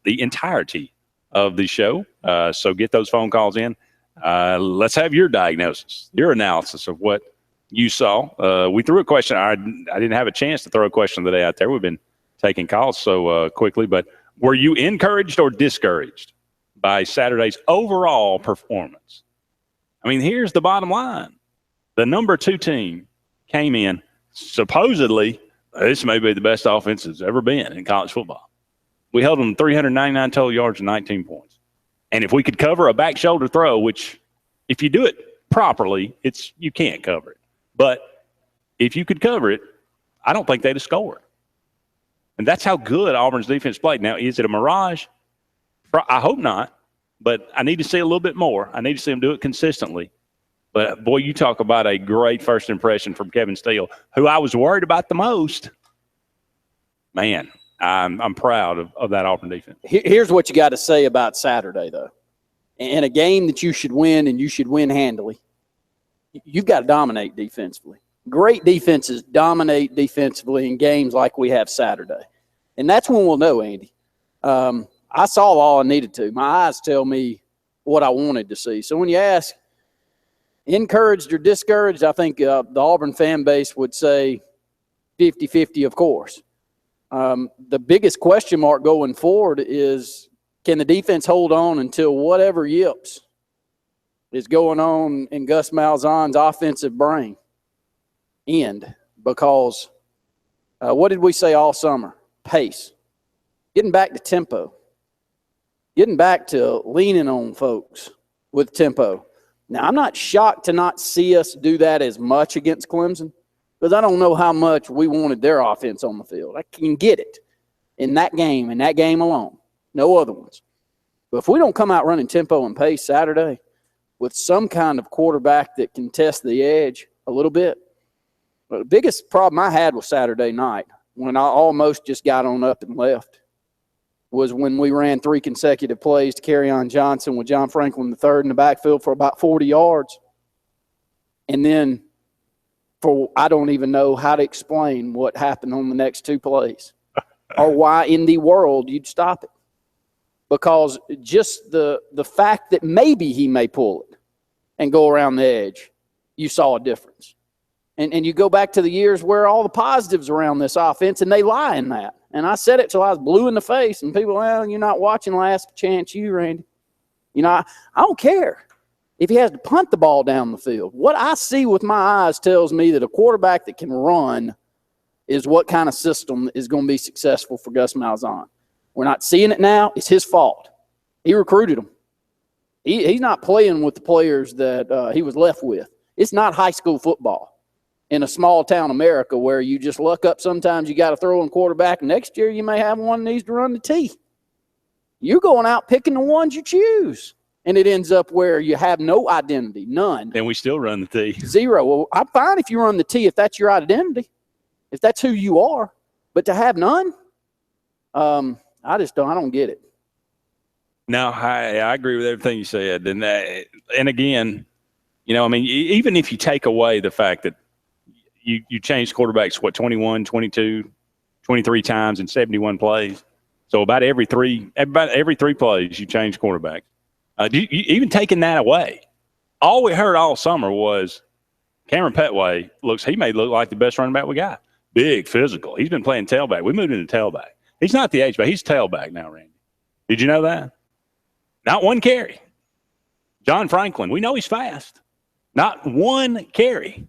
entirety of the show. So get those phone calls in. Let's have your diagnosis, your analysis of what you saw. We threw a question. I didn't have a chance to throw a question today out there. We've been taking calls so quickly, but were you encouraged or discouraged by Saturday's overall performance? I mean, here's the bottom line. The number 2 team came in, supposedly, this may be the best offense it's ever been in college football. We held them 399 total yards and 19 points. And if we could cover a back shoulder throw, which if you do it properly, you can't cover it. But if you could cover it, I don't think they'd have scored. And that's how good Auburn's defense played. Now, is it a mirage? I hope not, but I need to see a little bit more. I need to see them do it consistently. But, boy, you talk about a great first impression from Kevin Steele, who I was worried about the most. Man, I'm proud of that Auburn defense. Here's what you got to say about Saturday, though. In a game that you should win, and you should win handily, you've got to dominate defensively. Great defenses dominate defensively in games like we have Saturday. And that's when we'll know, Andy. I saw all I needed to. My eyes tell me what I wanted to see. So when you ask, encouraged or discouraged, I think the Auburn fan base would say 50-50, of course. The biggest question mark going forward is, can the defense hold on until whatever yips is going on in Gus Malzahn's offensive brain end? Because what did we say all summer? Pace. Getting back to tempo. Getting back to leaning on folks with tempo. Now, I'm not shocked to not see us do that as much against Clemson, because I don't know how much we wanted their offense on the field. I can get it in that game alone. No other ones. But if we don't come out running tempo and pace Saturday with some kind of quarterback that can test the edge a little bit, but the biggest problem I had with Saturday night, when I almost just got on up and left, was when we ran 3 consecutive plays to Kerryon Johnson with John Franklin III in the backfield for about 40 yards. And then I don't even know how to explain what happened on the next 2 plays or why in the world you'd stop it. Because just the fact that maybe he may pull it and go around the edge, you saw a difference. And you go back to the years where all the positives around this offense, and they lie in that. And I said it till I was blue in the face, and people, well, you're not watching Last Chance U, Randy. You know, I don't care if he has to punt the ball down the field. What I see with my eyes tells me that a quarterback that can run is what kind of system is going to be successful for Gus Malzahn. We're not seeing it now. It's his fault. He recruited them. He's not playing with the players that he was left with. It's not high school football in a small town America where you just luck up. Sometimes you got to throw in quarterback. Next year you may have one that needs to run the T. You're going out picking the ones you choose. And it ends up where you have no identity, none. And we still run the T. 0. Well, I'm fine if you run the T if that's your identity, if that's who you are. But to have none, I don't get it. No, I agree with everything you said. And again, you know, I mean, even if you take away the fact that you changed quarterbacks, 21, 22, 23 times in 71 plays. So about every three plays you change quarterbacks. Even taking that away, all we heard all summer was Cameron Petway may look like the best running back we got. Big, physical. He's been playing tailback. We moved into tailback. He's not the H-back. He's tailback now, Randy. Did you know that? Not one carry. John Franklin, we know he's fast. Not one carry.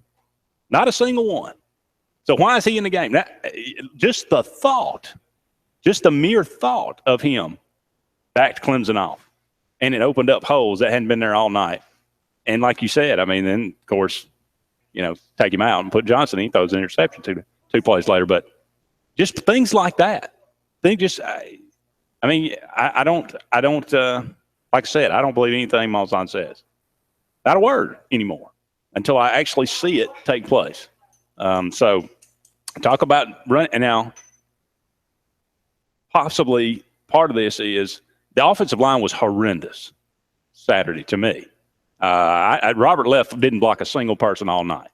Not a single one. So why is he in the game? Just the mere thought of him backed Clemson off. And it opened up holes that hadn't been there all night. And like you said, I mean, then, of course, you know, take him out and put Johnson in. He throws an interception two plays later. But just things like that. I don't like I said, I don't believe anything Malzahn says. Not a word anymore until I actually see it take place. So talk about run. And now possibly part of this is the offensive line was horrendous Saturday to me. Robert Leff didn't block a single person all night.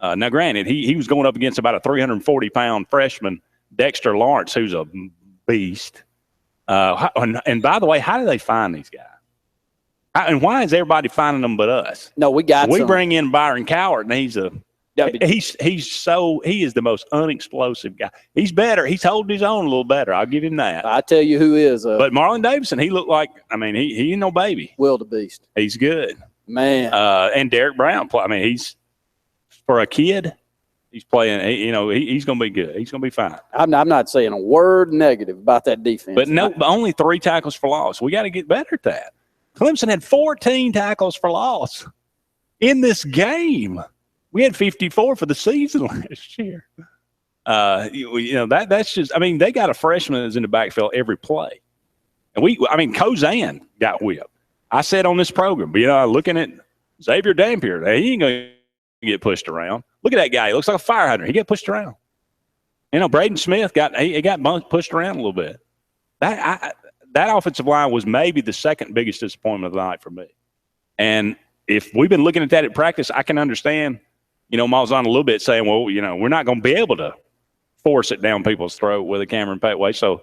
Now, granted, he was going up against about a 340-pound freshman, Dexter Lawrence, who's a beast. And by the way, how do they find these guys? And why is everybody finding them but us? No, we got. We bring in Byron Cowart, and he is the most unexplosive guy. He's better. He's holding his own a little better. I'll give him that. I tell you who is. But Marlon Davidson, he looked like. I mean, he ain't no baby. Wildebeest. He's good, man. And Derek Brown. I mean, he's for a kid. He's playing. He's going to be good. He's going to be fine. I'm not saying a word negative about that defense. But only 3 tackles for loss. We got to get better at that. Clemson had 14 tackles for loss in this game. We had 54 for the season last year. That's just. I mean, they got a freshman that's in the backfield every play, and Kozan got whipped. I said on this program, but looking at Xavier Dampier, he ain't going to get pushed around. Look at that guy. He looks like a fire hydrant. He got pushed around. Braden Smith got pushed around a little bit. That offensive line was maybe the second biggest disappointment of the night for me. And if we've been looking at that at practice, I can understand, Malzahn a little bit saying, well, we're not going to be able to force it down people's throat with a Cameron Petway. So,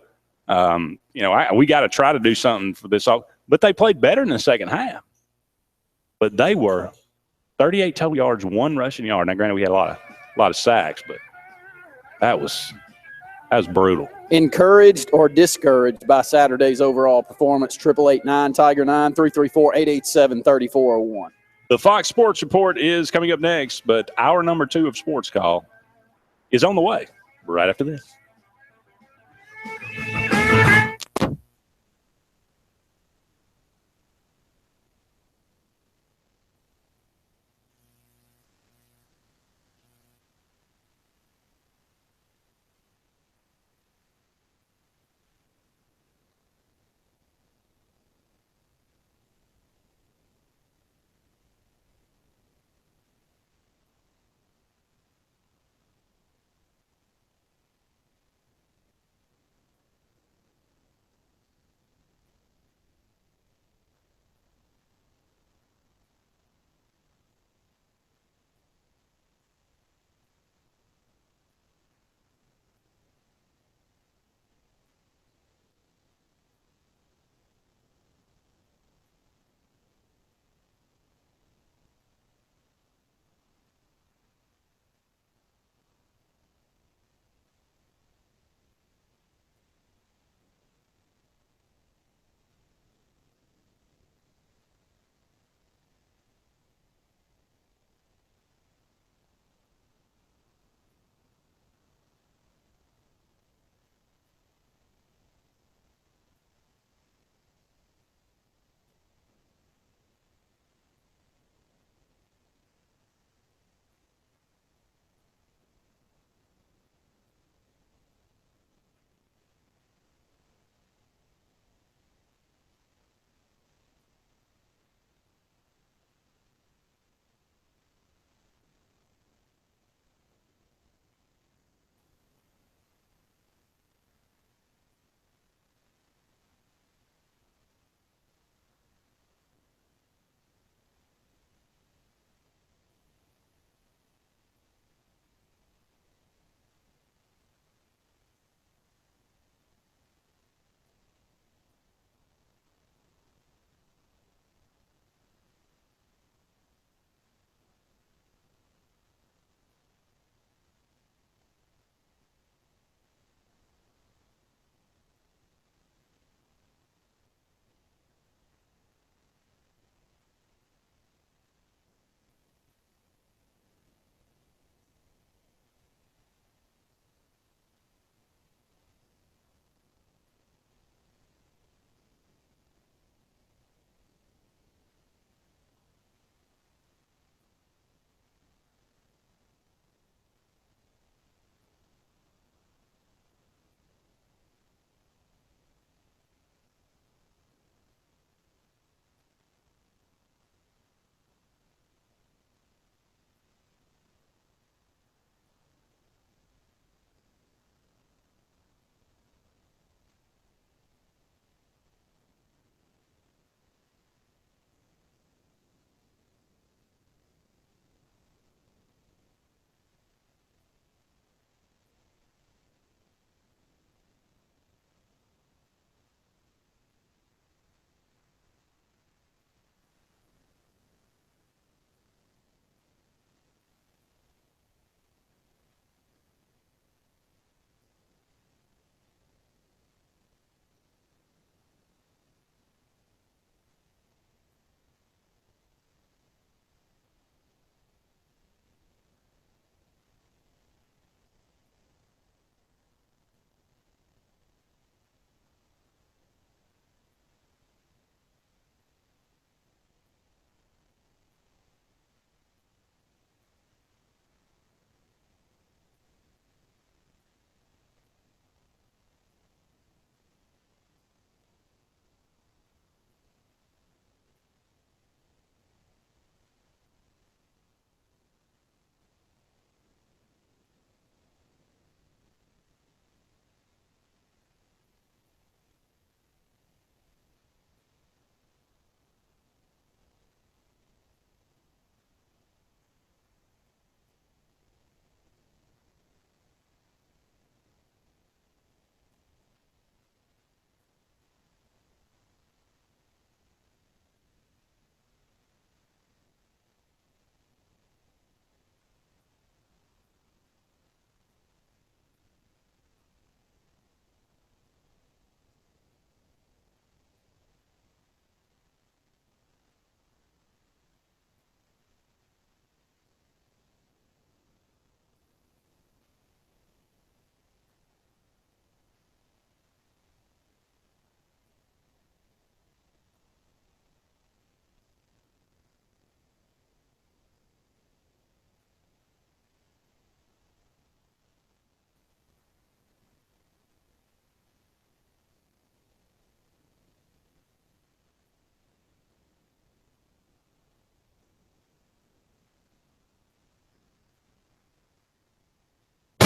we got to try to do something for this. But they played better in the second half. But they were 38 total yards, 1 rushing yard. Now, granted, we had a lot of sacks, but that was brutal. Encouraged or discouraged by Saturday's overall performance? 888-9-TIGER-9, 334-887-3401. The Fox Sports Report is coming up next, but hour number 2 of Sports Call is on the way right after this.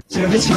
Service.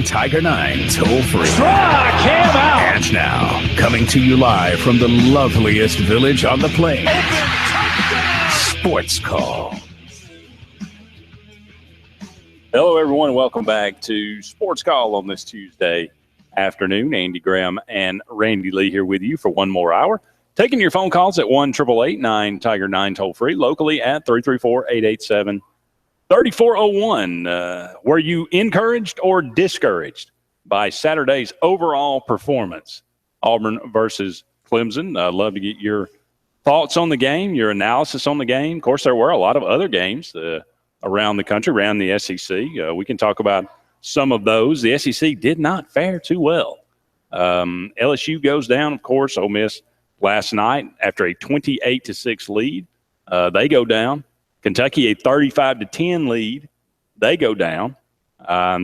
Tiger 9 toll free. Strike him out. And now, coming to you live from the loveliest village on the plain, Sportscall. Hello, everyone, and welcome back to Sports Call on this Tuesday afternoon. Andy Graham and Randy Lee here with you for one more hour. Taking your phone calls at 1-888-9-TIGER-9 toll-free, locally at 334-887-3401. Were you encouraged or discouraged by Saturday's overall performance? Auburn versus Clemson. I'd love to get your thoughts on the game, your analysis on the game. Of course, there were a lot of other games around the country, around the SEC. We can talk about some of those. The SEC did not fare too well. LSU goes down, of course. Ole Miss last night after a 28-6 lead. They go down. Kentucky, a 35-10 lead. They go down.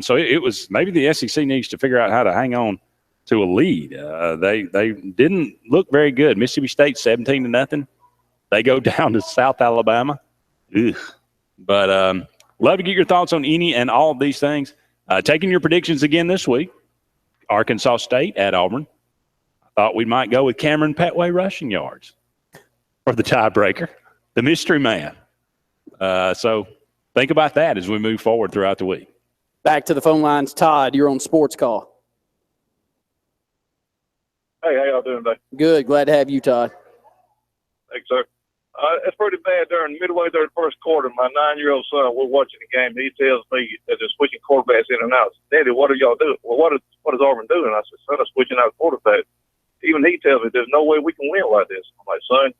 So it was maybe the SEC needs to figure out how to hang on to a lead. They didn't look very good. Mississippi State 17-0. They go down to South Alabama. Ugh. But love to get your thoughts on any and all of these things. Taking your predictions again this week. Arkansas State at Auburn. I thought we might go with Cameron Petway rushing yards for the tiebreaker. The mystery man. So think about that as we move forward throughout the week. Back to the phone lines. Todd, you're on Sports Call. Hey, how y'all doing today? Good. Glad to have you, Todd. Thanks, sir. It's pretty bad midway during the first quarter. My 9-year-old son, we're watching the game. He tells me that they're switching quarterbacks in and out. Daddy, what are y'all doing? Well, what is Auburn doing? I said, son, they're switching out quarterbacks. Even he tells me there's no way we can win like this. I'm like, son,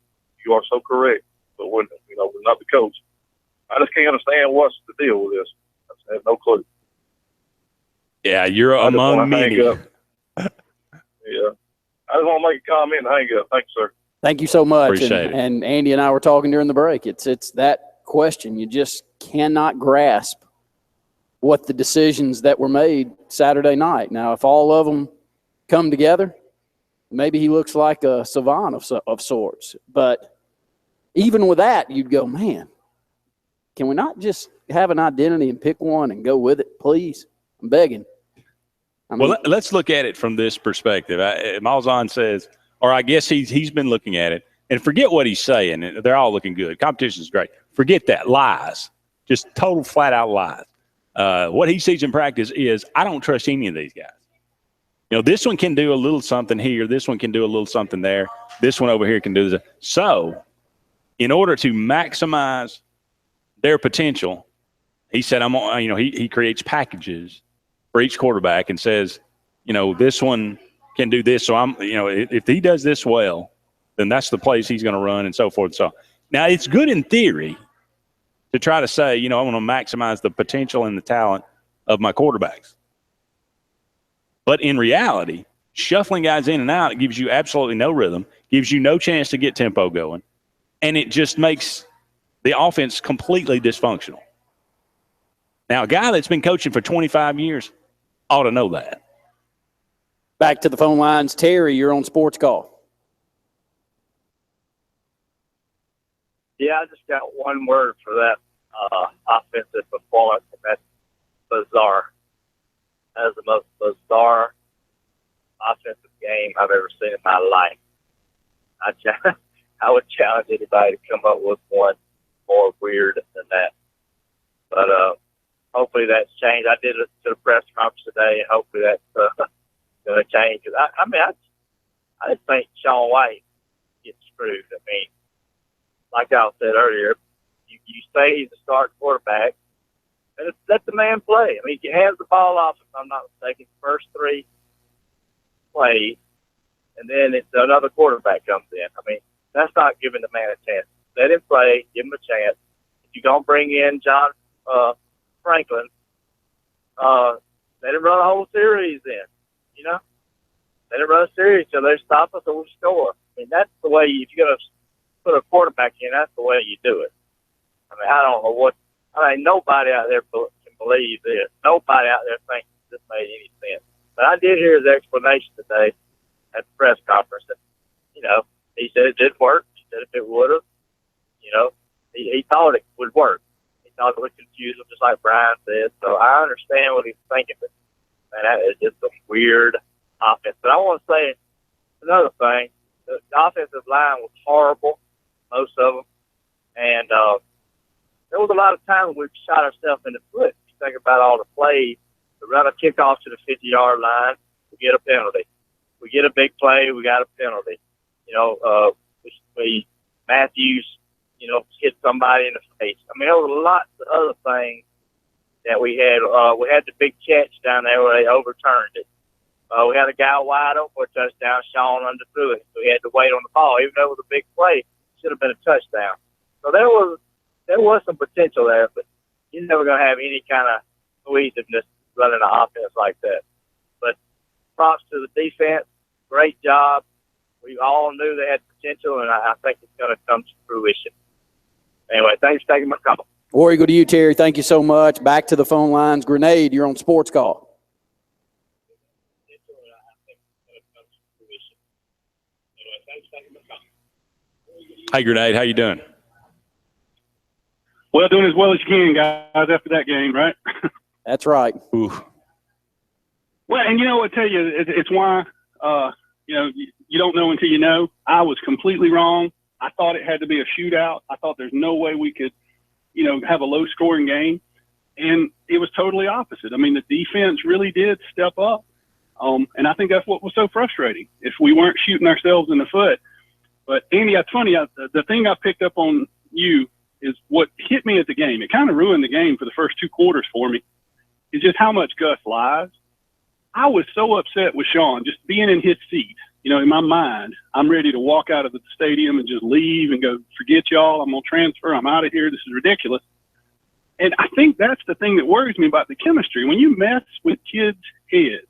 you are so correct. But we're not the coach. I just can't understand what's the deal with this. I have no clue. Yeah, you're among many. Yeah. I just want to make a comment and hang up. Thanks, sir. Thank you so much. Appreciate it. And Andy and I were talking during the break. It's that question. You just cannot grasp what the decisions that were made Saturday night. Now, if all of them come together, maybe he looks like a savant of sorts. But even with that, you'd go, man, can we not just have an identity and pick one and go with it, please? I'm begging. Well, let's look at it from this perspective. Malzahn says, or I guess he's been looking at it, and forget what he's saying. They're all looking good. Competition is great. Forget that. Lies. Just total flat-out lies. What he sees in practice is, I don't trust any of these guys. This one can do a little something here. This one can do a little something there. This one over here can do this. So, in order to maximize their potential, he said, he creates packages for each quarterback and says, this one can do this. So if he does this well, then that's the plays he's going to run and so forth. So now it's good in theory to try to say, I want to maximize the potential and the talent of my quarterbacks. But in reality, shuffling guys in and out, it gives you absolutely no rhythm, gives you no chance to get tempo going, and it just makes the offense completely dysfunctional. Now, a guy that's been coaching for 25 years ought to know that. Back to the phone lines. Terry, you're on Sports Call. Yeah, I just got one word for that offensive performance, and that's bizarre. That is the most bizarre offensive game I've ever seen in my life. I would challenge anybody to come up with one more weird than that. But hopefully that's changed. I did it to the press conference today, and hopefully that's going to change. Cause I just think Sean White gets screwed. I mean, like I said earlier, you say he's a starting quarterback, and let the man play. I mean, he hands the ball off, if I'm not mistaken, first 3 plays, and then another quarterback comes in. I mean, that's not giving the man a chance. Let him play, give him a chance. If you're going to bring in John Franklin, let him run a whole series in, you know? Let him run a series till they stop us or we score. I mean, that's the way, if you're going to put a quarterback in, that's the way you do it. I mean, I don't know nobody out there can believe this. Nobody out there thinks this made any sense. But I did hear his explanation today at the press conference. And, you know, he said it did work. He said if it would have, you know, he thought it would work. He thought it would confuse him, just like Brian said. So I understand what he's thinking, but man, that is just a weird offense. But I want to say another thing. The offensive line was horrible, most of them. And there was a lot of times we shot ourselves in the foot. You think about all the plays. We run a kickoff to the 50-yard line, we get a penalty. We get a big play, we got a penalty. You know, Matthews, you know, hit somebody in the face. I mean, there was lots of other things that we had. We had the big catch down there where they overturned it. We had a guy wide open for a touchdown. Sean underthrew it. So he had to wait on the ball. Even though it was a big play, it should have been a touchdown. So there was some potential there, but you're never going to have any kind of cohesiveness running an offense like that. But props to the defense. Great job. We all knew they had potential, and I think it's going to come to fruition. Anyway, thanks for taking my call. War Eagle to you, Terry. Thank you so much. Back to the phone lines. Grenade, you're on Sports Call. Hey, Grenade, how you doing? Well, doing as well as you can, guys, after that game, right? That's right. Ooh. Well, and you know what, I tell you, it's why, you know, you don't know until you know. I was completely wrong. I thought it had to be a shootout. I thought there's no way we could, you know, have a low-scoring game. And it was totally opposite. I mean, the defense really did step up. And I think that's what was so frustrating, if we weren't shooting ourselves in the foot. But, Andy, it's funny, the thing I picked up on you is what hit me at the game. It kind of ruined the game for the first 2 quarters for me, is just how much Gus lies. I was so upset with Sean, just being in his seat. You know, in my mind, I'm ready to walk out of the stadium and just leave and go, forget y'all, I'm going to transfer, I'm out of here, this is ridiculous. And I think that's the thing that worries me about the chemistry. When you mess with kids' heads,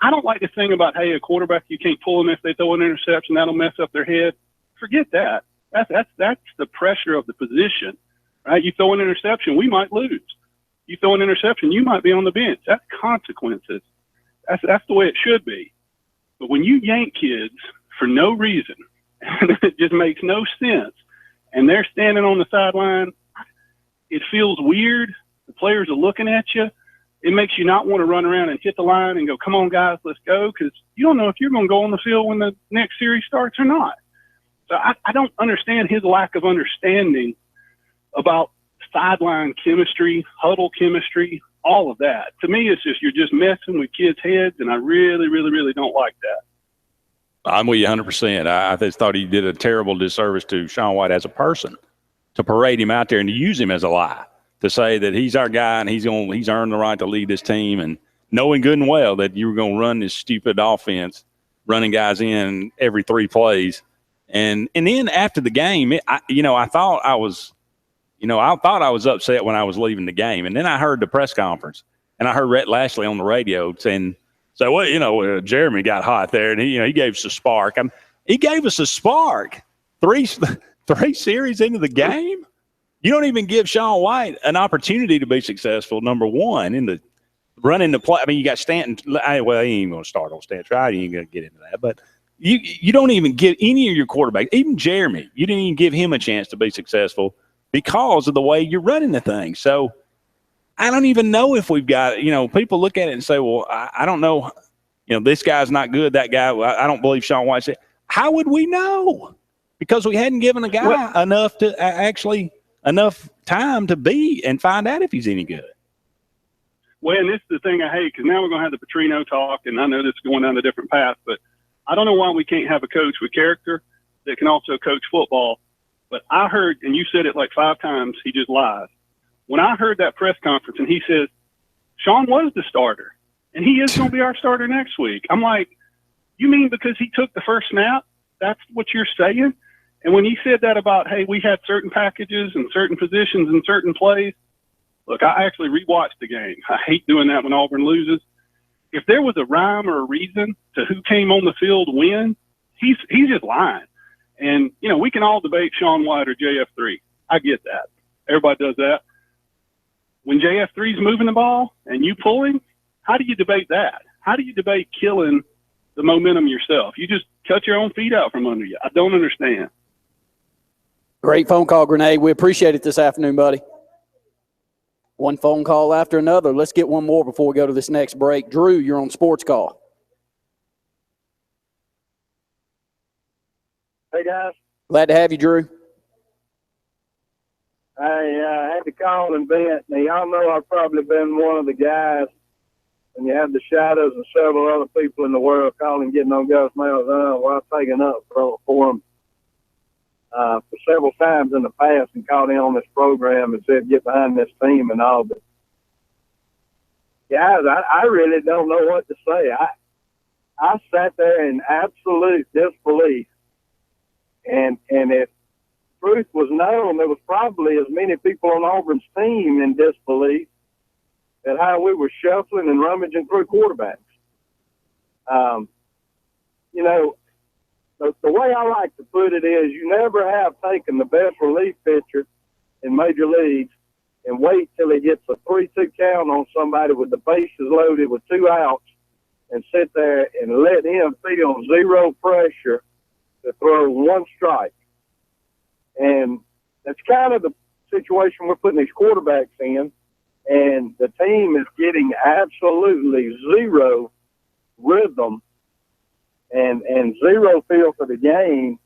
I don't like this thing about, hey, a quarterback, you can't pull them if they throw an interception, that'll mess up their head. Forget that. That's the pressure of the position, right? You throw an interception, we might lose. You throw an interception, you might be on the bench. That's consequences. That's the way it should be. But when you yank kids for no reason, and it just makes no sense, and they're standing on the sideline, it feels weird. The players are looking at you. It makes you not want to run around and hit the line and go, come on, guys, let's go, because you don't know if you're going to go on the field when the next series starts or not. So I don't understand his lack of understanding about sideline chemistry, huddle chemistry, all of that. To me, it's just you're just messing with kids' heads, and I really, really, really don't like that. I'm with you 100%. I just thought he did a terrible disservice to Sean White as a person, to parade him out there and to use him as a lie, to say that he's our guy and he's earned the right to lead this team, and knowing good and well that you were going to run this stupid offense, running guys in every 3 plays. And then after the game, I thought I was upset when I was leaving the game. And then I heard the press conference, and I heard Rhett Lashley on the radio saying, so, well, Jeremy got hot there, and he gave us a spark. He gave us a spark 3 series into the game. You don't even give Sean White an opportunity to be successful, number one, in the running the play. I mean, you got Stanton. Well, he ain't even going to start on Stanton. Right? He ain't going to get into that. But you don't even give any of your quarterbacks, even Jeremy, you didn't even give him a chance to be successful because of the way you're running the thing. So I don't even know if we've got, people look at it and say, well, I don't know, this guy's not good, that guy, I don't believe Sean White said. How would we know? Because we hadn't given a guy enough time to be and find out if he's any good. Well, and this is the thing I hate, because now we're going to have the Petrino talk, and I know this is going down a different path, but I don't know why we can't have a coach with character that can also coach football. But I heard, and you said it like 5 times, he just lies. When I heard that press conference and he says, Sean was the starter, and he is going to be our starter next week. I'm like, you mean because he took the first snap? That's what you're saying? And when he said that about, hey, we had certain packages and certain positions and certain plays, look, I actually rewatched the game. I hate doing that when Auburn loses. If there was a rhyme or a reason to who came on the field when, he's just lying. And, we can all debate Sean White or JF3. I get that. Everybody does that. When JF3 is moving the ball and you pull him, how do you debate that? How do you debate killing the momentum yourself? You just cut your own feet out from under you. I don't understand. Great phone call, Grenade. We appreciate it this afternoon, buddy. One phone call after another. Let's get one more before we go to this next break. Drew, you're on Sports Call. Hey, guys. Glad to have you, Drew. I had to call and vent. Now, y'all know I've probably been one of the guys, and you have the shadows of several other people in the world calling, getting on Gus Malzahn while taking up for him for several times in the past and called in on this program and said, get behind this team and all. But, guys, I really don't know what to say. I sat there in absolute disbelief. And if truth was known, there was probably as many people on Auburn's team in disbelief at how we were shuffling and rummaging through quarterbacks. The way I like to put it is you never have taken the best relief pitcher in Major Leagues and wait till he gets a 3-2 count on somebody with the bases loaded with 2 outs and sit there and let him feel zero pressure to throw 1 strike. And that's kind of the situation we're putting these quarterbacks in. And the team is getting absolutely zero rhythm and zero feel for the game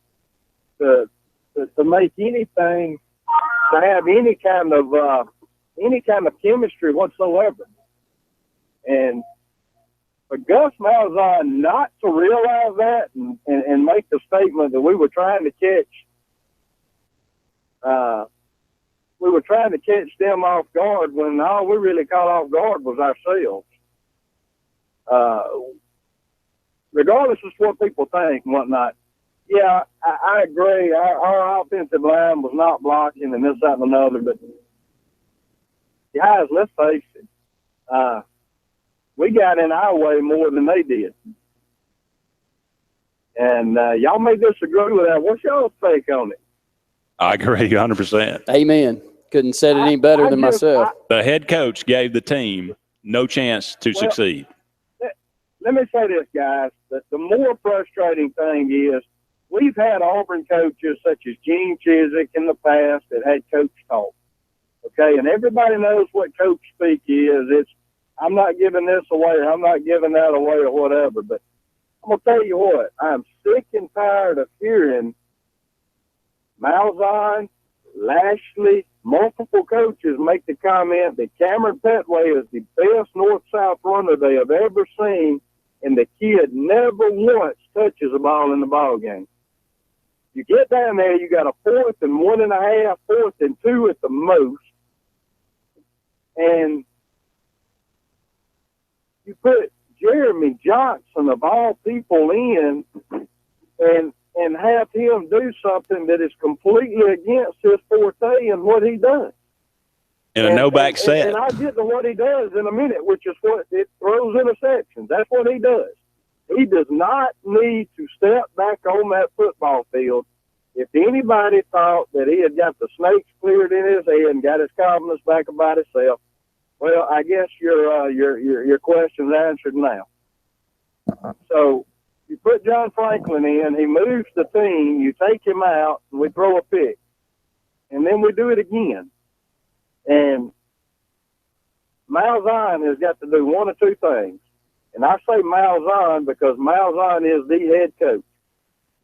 to make anything, to have any kind of chemistry whatsoever. And for Gus Malzahn not to realize that and make the statement that we were trying to catch them off guard when all we really caught off guard was ourselves. Regardless of what people think and whatnot, yeah, I agree. Our offensive line was not blocking and this, that, and another. But, guys, let's face it. We got in our way more than they did. And y'all may disagree with that. What's y'all's take on it? I agree 100%. Amen. Couldn't said it any better than myself. The head coach gave the team no chance to succeed. Let me say this, guys. The more frustrating thing is we've had Auburn coaches such as Gene Chizik in the past that had coach talk. Okay, and everybody knows what coach speak is. It's, I'm not giving this away, I'm not giving that away or whatever. But I'm going to tell you what, I'm sick and tired of hearing Malzahn, Lashley, multiple coaches make the comment that Cameron Petway is the best north-south runner they have ever seen, and the kid never once touches a ball in the ball game. You get down there, you got a 4th and 1.5, 4th and 2 at the most, and you put Jeremy Johnson of all people in and have him do something that is completely against his forte and what he does. In a no-back set. And I'll get to what he does in a minute, which is what it throws interceptions. That's what he does. He does not need to step back on that football field. If anybody thought that he had got the snakes cleared in his head and got his confidence back about himself, Well, I guess your question's answered now. So you put John Franklin in, he moves the team, you take him out, and we throw a pick. And then we do it again. And Malzahn has got to do one of two things. And I say Malzahn because Malzahn is the head coach.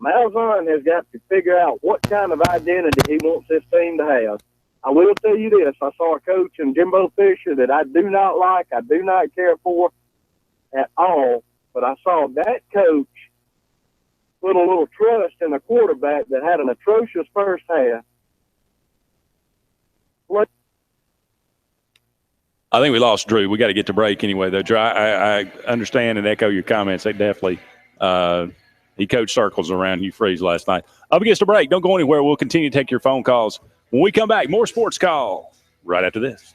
Malzahn has got to figure out what kind of identity he wants this team to have. I will tell you this. I saw a coach in Jimbo Fisher that I do not like, I do not care for at all. But I saw that coach put a little trust in a quarterback that had an atrocious first half. I think we lost Drew. We got to get to break anyway, though. Drew, I understand and echo your comments. They definitely he coached circles around Hugh Freeze last night. Up against a break. Don't go anywhere. We'll continue to take your phone calls. When we come back, more Sports Call right after this.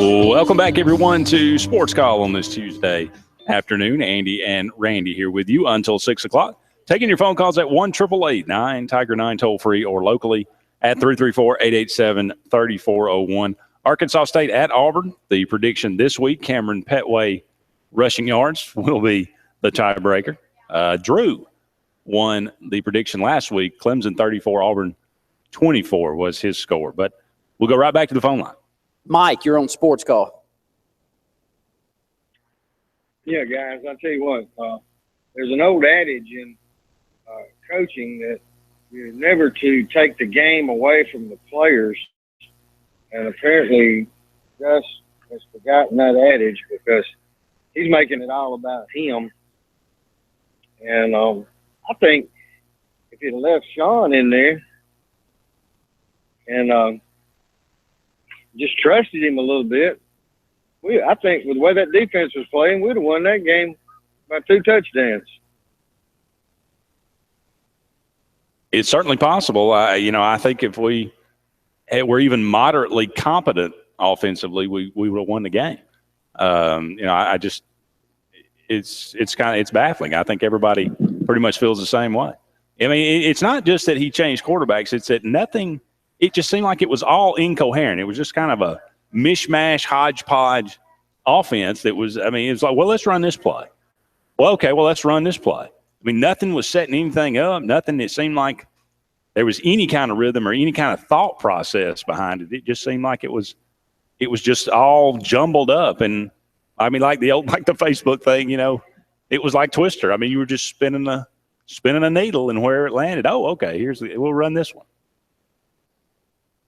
Welcome back, everyone, to Sports Call on this Tuesday afternoon. Andy and Randy here with you until 6 o'clock. Taking your phone calls at 1-888-9-TIGER-9 toll free or locally at 334-887-3401. Arkansas State at Auburn. The prediction this week, Cameron Petway rushing yards will be the tiebreaker. Drew won the prediction last week. Clemson 34, Auburn 24 was his score. But we'll go right back to the phone line. Mike, you're on Sports Call. Yeah, guys, I'll tell you what. There's an old adage in coaching that you're never to take the game away from the players. And apparently Gus has forgotten that adage because he's making it all about him. And I think if he'd left Sean in there and just trusted him a little bit, I think with the way that defense was playing, we'd have won that game by 2 touchdowns. It's certainly possible. I think if we were even moderately competent offensively, we would have won the game. It's baffling. I think everybody pretty much feels the same way. I mean, it's not just that he changed quarterbacks. It's that nothing. It just seemed like it was all incoherent. It was just kind of a mishmash, hodgepodge offense. It was like, well, let's run this play. Well, okay, well, let's run this play. I mean, nothing was setting anything up. Nothing. It seemed like there was any kind of rhythm or any kind of thought process behind it. It just seemed like it was just all jumbled up. And I mean, like the Facebook thing, it was like Twister. I mean, you were just spinning a needle, and where it landed, oh, okay, we'll run this one.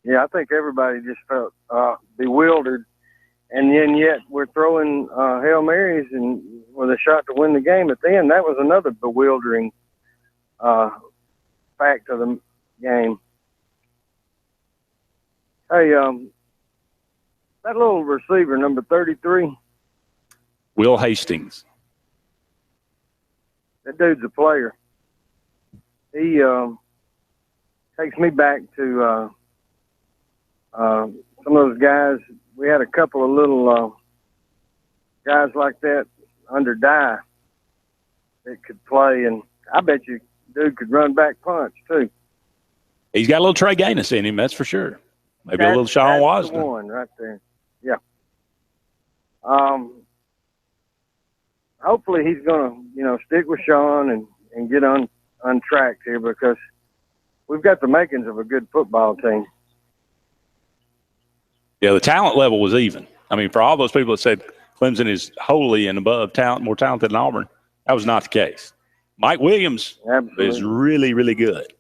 Yeah, I think everybody just felt bewildered, and then yet we're throwing Hail Marys and with a shot to win the game at the end. That was another bewildering fact of the game. Hey, that little receiver, number 33, Will Hastings. That dude's a player. He takes me back to some of those guys. We had a couple of little guys like that under Dye that could play, and I bet you dude could run back punch too. He's got a little Trey Gaines in him, that's for sure. Maybe a little Sean Wasden. The one right there. Yeah. Hopefully he's going to, stick with Sean and get untracked here because we've got the makings of a good football team. Yeah, the talent level was even. I mean, for all those people that said Clemson is wholly and above talent, more talented than Auburn, that was not the case. Mike Williams is really, really good.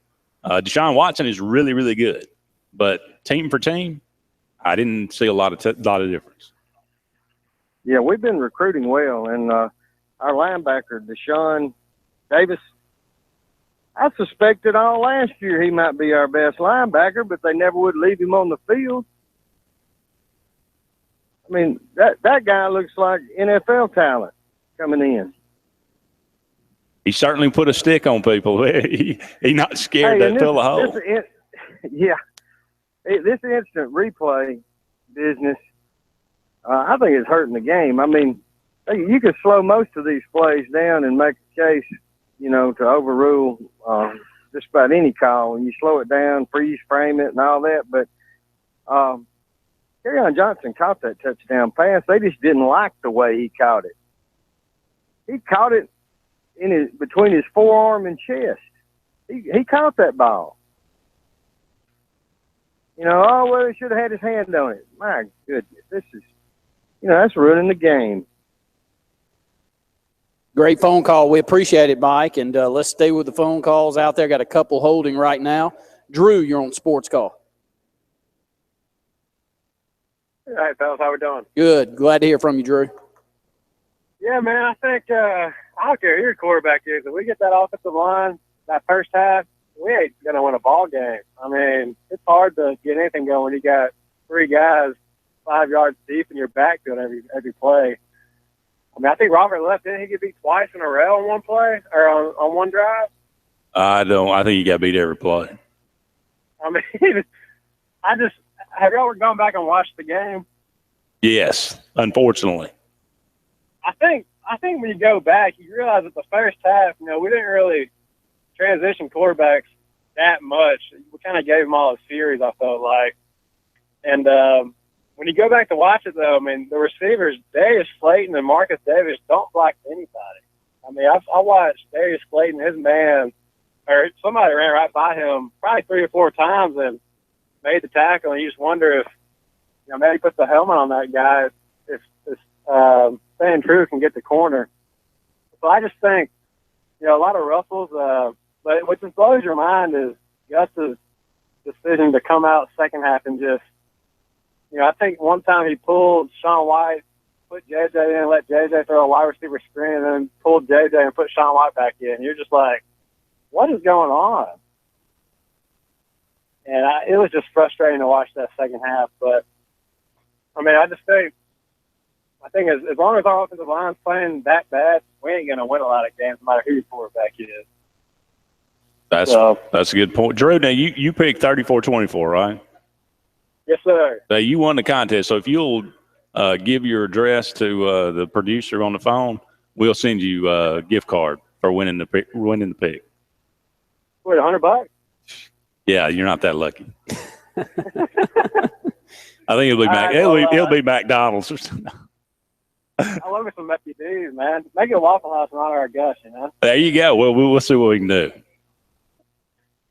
Deshaun Watson is really, really good. But team for team, I didn't see a lot of difference. Yeah, we've been recruiting well, and our linebacker, Deshaun Davis, I suspected all last year he might be our best linebacker, but they never would leave him on the field. I mean, that guy looks like NFL talent coming in. He certainly put a stick on people. He's not scared to fill a hole. This instant replay business, I think it's hurting the game. I mean, you can slow most of these plays down and make a case, to overrule just about any call. When you slow it down, freeze frame it, and all that. But Kerryon Johnson caught that touchdown pass. They just didn't like the way he caught it. He caught it between his forearm and chest. He caught that ball. He should have had his hand on it. My goodness, this is, that's ruining the game. Great phone call. We appreciate it, Mike. And let's stay with the phone calls out there. Got a couple holding right now. Drew, you're on Sports Call. Hey, fellas, how we doing? Good. Glad to hear from you, Drew. Yeah, man, I think I don't care who your quarterback is. If we get that offensive line that first half, we ain't going to win a ball game. I mean, it's hard to get anything going when you got 3 guys 5 yards deep in your backfield every play. I mean, I think Robert left. Didn't he get beat twice in a row on one play or on one drive? I think he got beat every play. I mean, have y'all gone back and watched the game? Yes, unfortunately. I think when you go back, you realize that the first half, we didn't really transition quarterbacks that much. We kind of gave them all a series, I felt like. And when you go back to watch it, though, I mean, the receivers, Darius Slayton and Marcus Davis, don't block anybody. I mean, I watched Darius Slayton, his man, or somebody ran right by him probably 3 or 4 times and made the tackle, and you just wonder if, maybe put the helmet on that guy if staying true can get the corner. So I just think, a lot of ruffles, but what just blows your mind is Gus's decision to come out second half and just, I think one time he pulled Sean White, put JJ in, let JJ throw a wide receiver screen, and then pulled JJ and put Sean White back in. You're just like, what is going on? And it was just frustrating to watch that second half. But, I mean, I think as long as our offensive line's playing that bad, we ain't going to win a lot of games no matter who your quarterback is. That's a good point. Drew, now you picked 34-24, right? Yes, sir. Now, you won the contest, so if you'll give your address to the producer on the phone, we'll send you a gift card for winning the pick. Wait, $100? Yeah, you're not that lucky. I think it'll be McDonald's or something. I love me some Mickey D's, man. Make it a Waffle House in honor of Gus, There you go. Well, we'll see what we can do.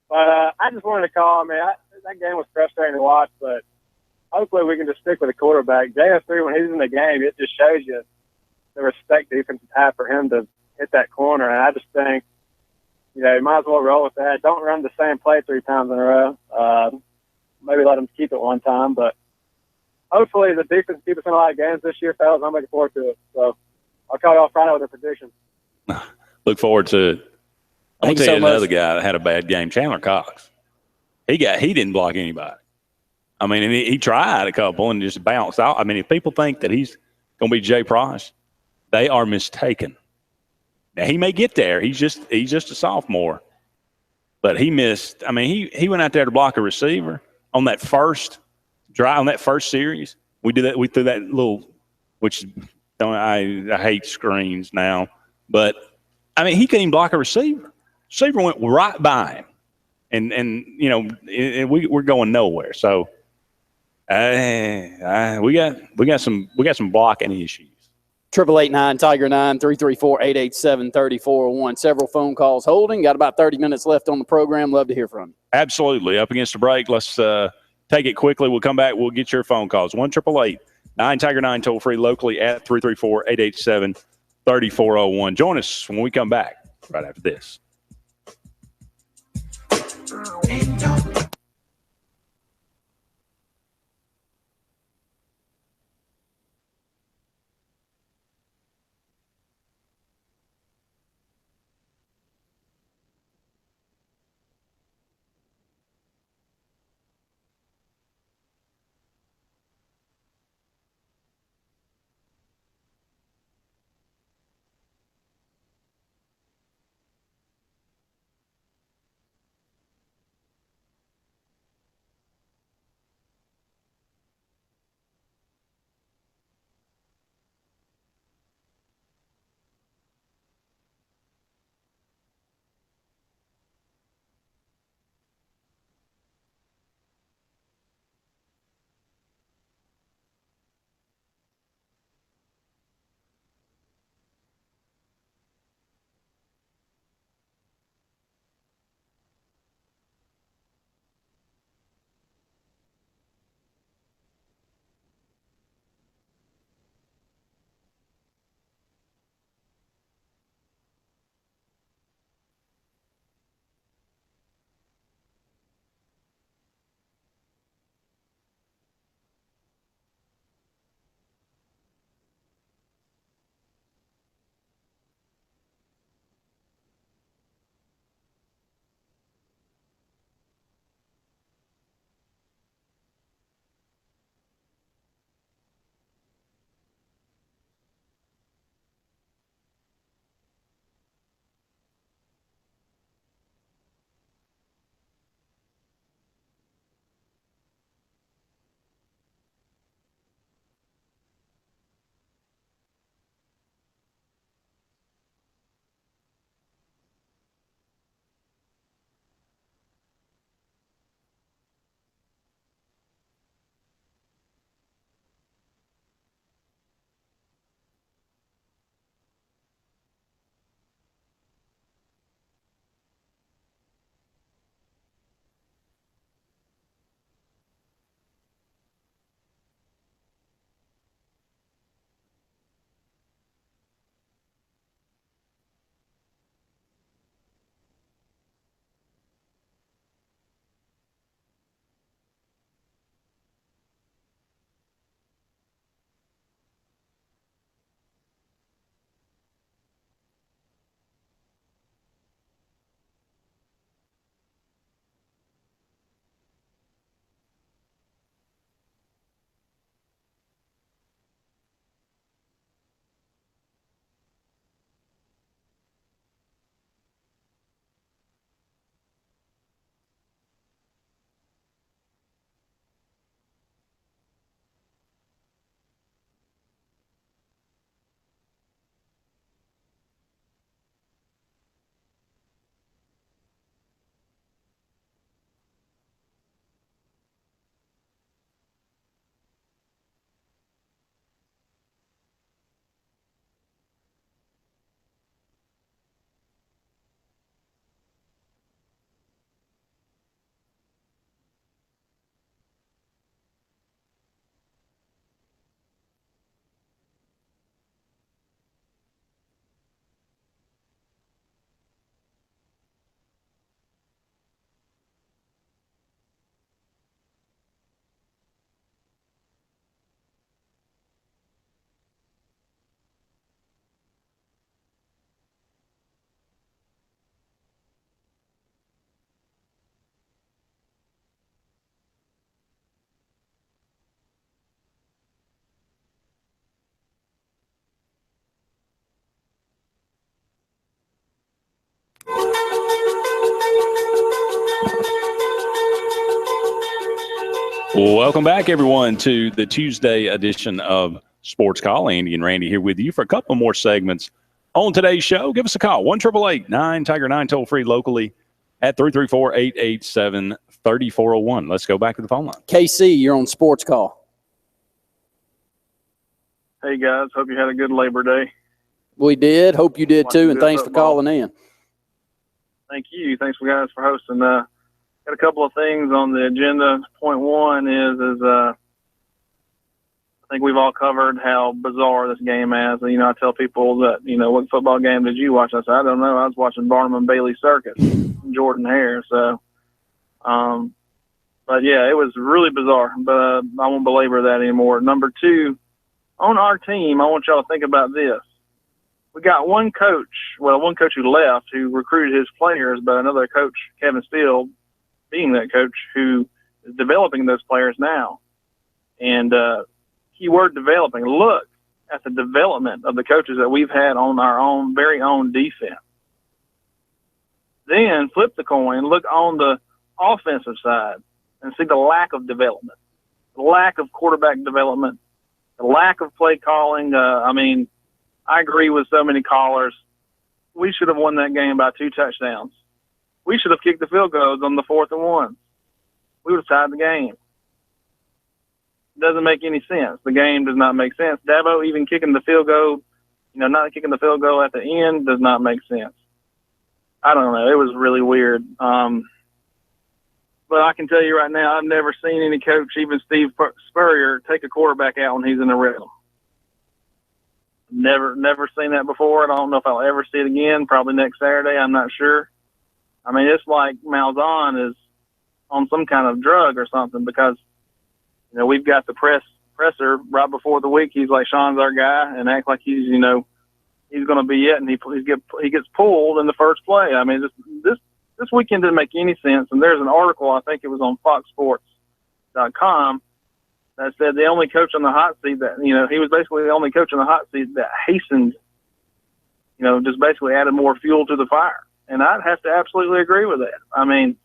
But I just wanted to call. I mean, that game was frustrating to watch, but hopefully we can just stick with the quarterback. JS3, when he's in the game, it just shows you the respect defenses have for him to hit that corner. And I just think, you might as well roll with that. Don't run the same play 3 times in a row. Maybe let them keep it one time. But hopefully the defense keep us in a lot of games this year, fellas. I'm looking forward to it. So I'll call you all Friday with a prediction. Look forward to it. I'm going to tell you so another guy that had a bad game, Chandler Cox. He didn't block anybody. I mean, and he tried a couple and just bounced out. I mean, if people think that he's going to be Jay Price, they are mistaken. Now, he may get there. He's just a sophomore. But he missed. I mean, he went out there to block a receiver on that first drive, on that first series. We did that. We threw that little, which I hate screens now. But, I mean, he couldn't even block a receiver. Receiver went right by him. And we're going nowhere. So we got some blocking issues. 888-9-TIGER-9 334-887-3401. Several phone calls holding. Got about 30 minutes left on the program. Love to hear from you. Absolutely. Up against the break. Let's take it quickly. We'll come back. We'll get your phone calls. 1-888-9-TIGER-9 toll free locally at 334-887-3401. Join us when we come back right after this. Welcome back, everyone, to the Tuesday edition of Sports Call. Andy and Randy here with you for a couple more segments on today's show. Give us a call, 1-888-9-TIGER-9, toll free locally at 334-887-3401. Let's go back to the phone line. KC, you're on Sports Call. Hey, guys. Hope you had a good Labor Day. We did. Hope you did, too, and thanks for calling in. Thank you. Thanks, guys, for hosting. Got a couple of things on the agenda. Point one is I think we've all covered how bizarre this game is. You know, I tell people that, you know, what football game did you watch? I said, I don't know. I was watching Barnum and Bailey Circus, Jordan Hare. So, but yeah, it was really bizarre. But I won't belabor that anymore. Number two, on our team, I want y'all to think about this. We got one coach who left, who recruited his players, but another coach, Kevin Steele, being that coach, who is developing those players now. And keyword developing. Look at the development of the coaches that we've had on our own, very own defense. Then flip the coin, look on the offensive side, and see the lack of development, the lack of quarterback development, the lack of play calling. I agree with so many callers. We should have won that game by 2 touchdowns. We should have kicked the field goals on the 4th and 1. We would have tied the game. It doesn't make any sense. The game does not make sense. Dabo even kicking the field goal, not kicking the field goal at the end does not make sense. I don't know. It was really weird. But I can tell you right now, I've never seen any coach, even Steve Spurrier, take a quarterback out when he's in the rhythm. Never seen that before, and I don't know if I'll ever see it again. Probably next Saturday. I'm not sure. I mean, it's like Malzahn is on some kind of drug or something, because we've got the presser right before the week. He's like, Sean's our guy, and act like he's he's going to be it, and he gets pulled in the first play. I mean, this weekend didn't make any sense. And there's an article, I think it was on FoxSports.com, that said the only coach on the hot seat that, he was basically the only coach on the hot seat that hastened, just basically added more fuel to the fire. And I'd have to absolutely agree with that. I mean,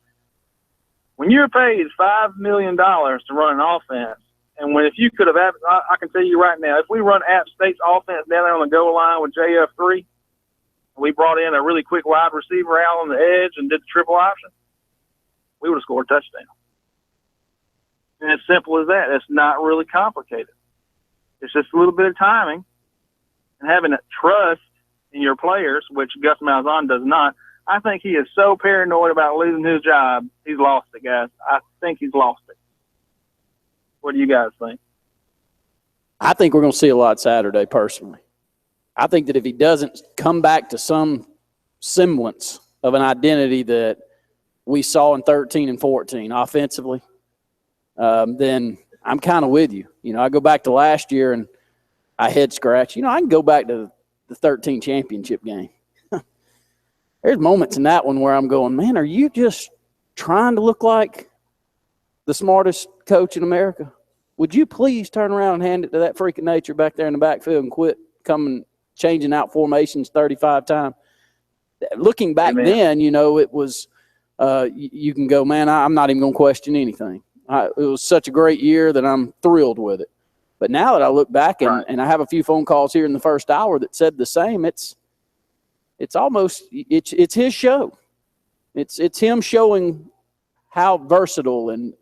when you're paid $5 million to run an offense, and if you could have, I can tell you right now, if we run App State's offense down there on the goal line with JF3, we brought in a really quick wide receiver out on the edge and did the triple option, we would have scored a touchdown. And it's simple as that. It's not really complicated. It's just a little bit of timing and having a trust in your players, which Gus Malzahn does not. I think he is so paranoid about losing his job, he's lost it, guys. I think he's lost it. What do you guys think? I think we're going to see a lot Saturday, personally. I think that if he doesn't come back to some semblance of an identity that we saw in 13 and 14 offensively, then I'm kind of with you. I go back to last year and I head scratch. I can go back to the 13 championship game. There's moments in that one where I'm going, man, are you just trying to look like the smartest coach in America? Would you please turn around and hand it to that freak of nature back there in the backfield and quit changing out formations 35 times? Looking back then, it was you can go, man, I'm not even going to question anything. It was such a great year that I'm thrilled with it. But now that I look back and I have a few phone calls here in the first hour that said the same, it's almost it's his show. It's him showing how versatile and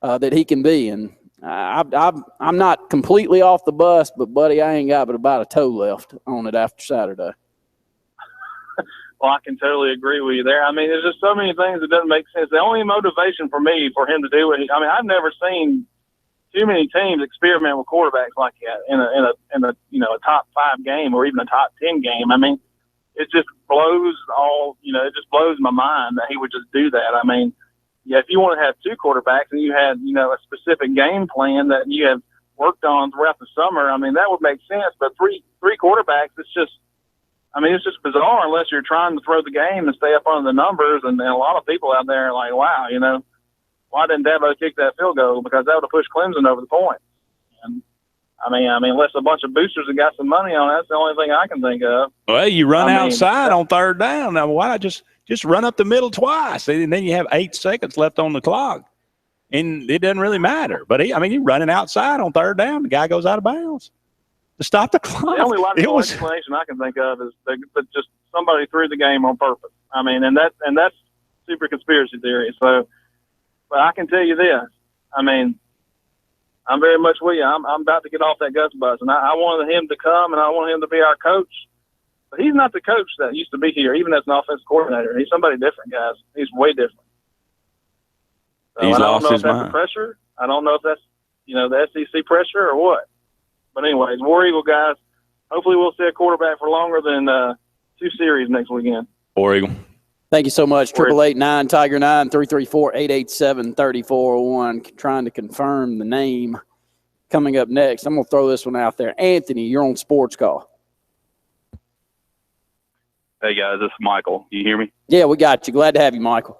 that he can be. And I'm not completely off the bus, but buddy, I ain't got but about a toe left on it after Saturday. Well, I can totally agree with you there. I mean, there's just so many things that doesn't make sense. The only motivation for me for him to do it, I've never seen too many teams experiment with quarterbacks like that in a a top 5 game or even a top 10 game. I mean, it just blows it just blows my mind that he would just do that. I mean, yeah, if you want to have 2 quarterbacks and you had a specific game plan that you have worked on throughout the summer, I mean, that would make sense. But three quarterbacks, it's just bizarre unless you're trying to throw the game and stay up on the numbers. And a lot of people out there are like, wow, why didn't Dabo kick that field goal? Because that would have pushed Clemson over the point. And I mean, unless a bunch of boosters have got some money on it, that's the only thing I can think of. Well, you run outside on 3rd down. Now, why not just run up the middle twice, and then you have 8 seconds left on the clock. and it doesn't really matter. But he's running outside on third down. The guy goes out of bounds to stop the clock. The only logical explanation I can think of is that just somebody threw the game on purpose. I mean, and that's super conspiracy theory. So, but I can tell you this. I mean, I'm very much with you. I'm about to get off that Gus bus, and I wanted him to come, and I want him to be our coach. But he's not the coach that used to be here, even as an offensive coordinator. He's somebody different, guys. He's way different. So, He's I don't lost know his if that's mind. the pressure. I don't know if that's, the SEC pressure or what. But anyways, War Eagle, guys. Hopefully we'll see a quarterback for longer than 2 series next weekend. War Eagle. Thank you so much. 888-9 Tiger 9 334-887-3401. Trying to confirm the name coming up next. I'm going to throw this one out there. Anthony, you're on Sports Call. Hey, guys, this is Michael. You hear me? Yeah, we got you. Glad to have you, Michael.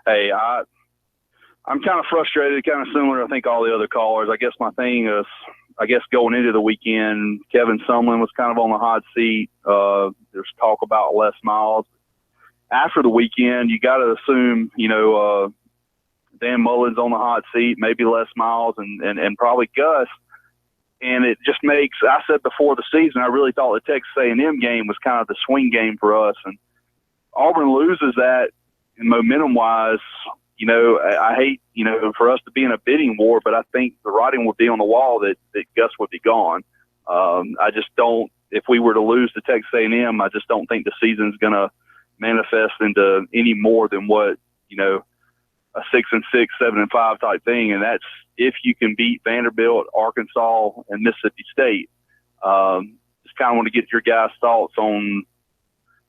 Hey, I'm kind of frustrated, kind of similar, I think, all the other callers. I guess my thing is, going into the weekend, Kevin Sumlin was kind of on the hot seat. There's talk about Les Miles. After the weekend, you got to assume, Dan Mullen's on the hot seat, maybe Les Miles and probably Gus. And it just makes, I said before the season, I really thought the Texas A&M game was kind of the swing game for us. And Auburn loses that, and momentum-wise, I hate, for us to be in a bidding war, but I think the writing would be on the wall that Gus would be gone. I just don't, if we were to lose to Texas A&M, I just don't think the season's going to manifest into any more than what, a 6-6, 7-5 type thing. And that's if you can beat Vanderbilt, Arkansas, and Mississippi State. Just kind of want to get your guys' thoughts on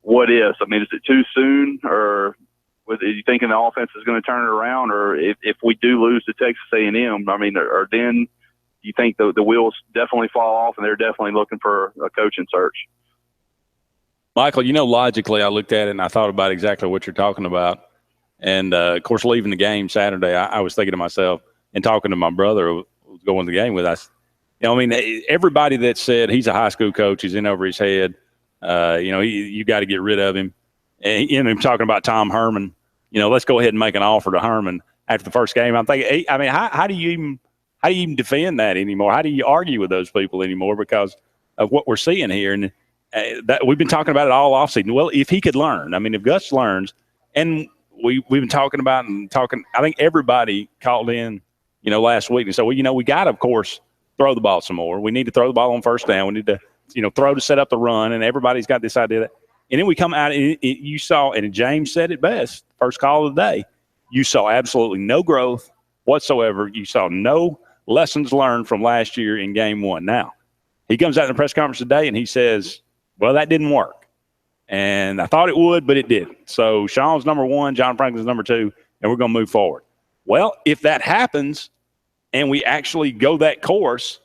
what is. I mean, is it too soon, or are you thinking the offense is going to turn it around? Or if we do lose to Texas A&M, I mean, or then you think the wheels definitely fall off and they're definitely looking for a coaching search? Michael, logically I looked at it and I thought about exactly what you're talking about. And, of course, leaving the game Saturday, I was thinking to myself and talking to my brother who was going to the game with us. Everybody that said he's a high school coach, he's in over his head, you got to get rid of him. And him talking about Tom Herman, let's go ahead and make an offer to Herman after the first game. I'm thinking, how do you even defend that anymore? How do you argue with those people anymore because of what we're seeing here? And that we've been talking about it all offseason. Well, if he could learn, if Gus learns, and we've been talking about I think everybody called in, last week and said, well, we got to, of course, throw the ball some more. We need to throw the ball on first down. We need to, throw to set up the run. And everybody's got this idea that, and then we come out and you saw, and James said it best, first call of the day, you saw absolutely no growth whatsoever. You saw no lessons learned from last year in game one. Now, he comes out in the press conference today and he says, well, that didn't work. And I thought it would, but it didn't. So Sean's number 1, John Franklin's number 2, and we're going to move forward. Well, if that happens and we actually go that course,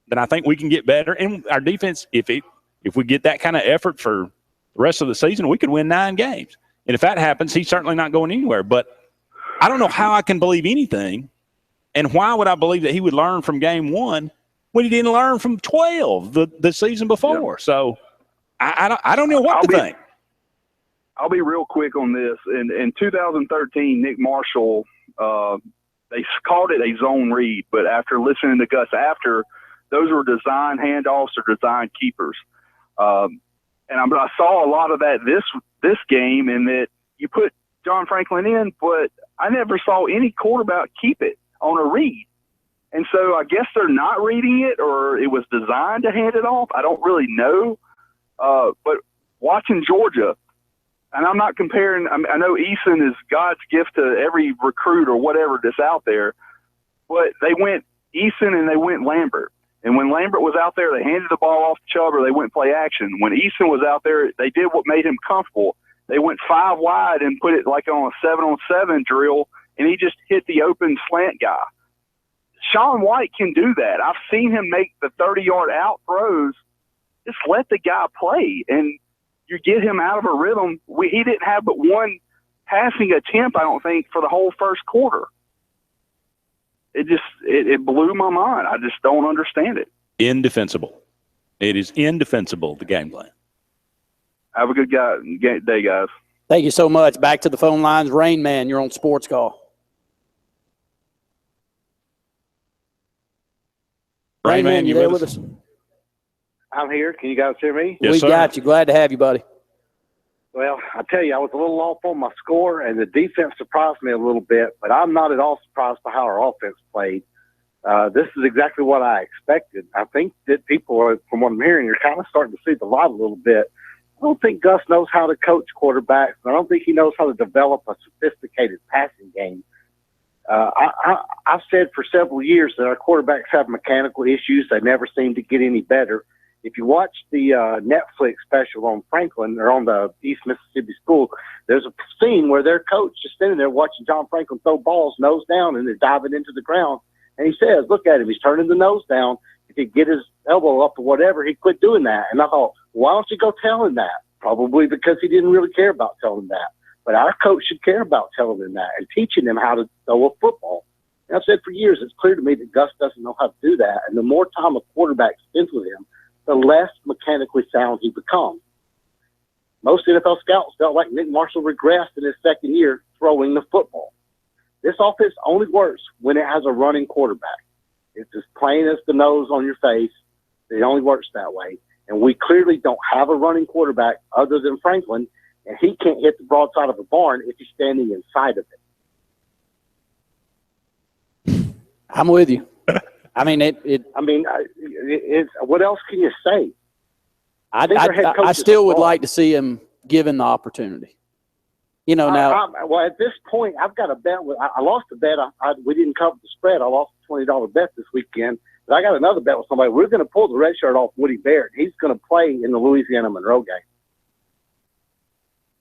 then I think we can get better. And our defense, if we get that kind of effort for the rest of the season, we could win 9 games. And if that happens, he's certainly not going anywhere. But I don't know how I can believe anything. And why would I believe that he would learn from game 1 when he didn't learn from 12 the season before? Yep. So I don't know what to think. I'll be real quick on this. In 2013, Nick Marshall, they called it a zone read, but after listening to Gus those were design handoffs or design keepers. And I saw a lot of that this game in that you put John Franklin in, but I never saw any quarterback keep it on a read. And so I guess they're not reading it, or it was designed to hand it off. I don't really know. But watching Georgia, and I'm not comparing, I know Eason is God's gift to every recruit or whatever that's out there, but they went Eason and they went Lambert. And when Lambert was out there, they handed the ball off to Chubb or they went play action. When Eason was out there, they did what made him comfortable. They went 5 wide and put it like on a 7-on-7 drill, and he just hit the open slant guy. Sean White can do that. I've seen him make the 30-yard out throws. Just let the guy play, and you get him out of a rhythm. He didn't have but 1 passing attempt, I don't think, for the whole first quarter. It blew my mind. I just don't understand it. Indefensible. It is indefensible, the game plan. Have a good day, guys. Thank you so much. Back to the phone lines. Rain Man, you're on Sports Call. Rayman, you there with us? I'm here. Can you guys hear me? Yes, we sir. got you. Glad to have you, buddy. Well, I tell you, I was a little off on my score, and the defense surprised me a little bit, but I'm not at all surprised by how our offense played. This is exactly what I expected. I think that people are, from what I'm hearing, you're kind of starting to see the light a little bit. I don't think Gus knows how to coach quarterbacks. I don't think he knows how to develop a sophisticated passing game. I've said for several years that our quarterbacks have mechanical issues. They never seem to get any better. If you watch the Netflix special on Franklin or on the East Mississippi School, there's a scene where their coach is standing there watching John Franklin throw balls nose down, and they're diving into the ground. And he says, look at him. He's turning the nose down. If he'd get his elbow up or whatever, he'd quit doing that. And I thought, why don't you go tell him that? Probably because he didn't really care about telling him that. But our coach should care about telling him that and teaching him how to throw a football. And I've said for years, it's clear to me that Gus doesn't know how to do that. And the more time a quarterback spends with him, the less mechanically sound he becomes. Most NFL scouts felt like Nick Marshall regressed in his second year throwing the football. This offense only works when it has a running quarterback. It's as plain as the nose on your face. It only works that way. And we clearly don't have a running quarterback other than Franklin, and he can't hit the broadside of a barn if he's standing inside of it. I'm with you. I mean, what else can you say? I still would like to see him given the opportunity. You know, now. Well, at this point, I've got a bet. I lost a bet. We didn't cover the spread. I lost a $20 bet this weekend. But I got another bet with somebody. We're going to pull the red shirt off Woody Barrett. He's going to play in the Louisiana Monroe game.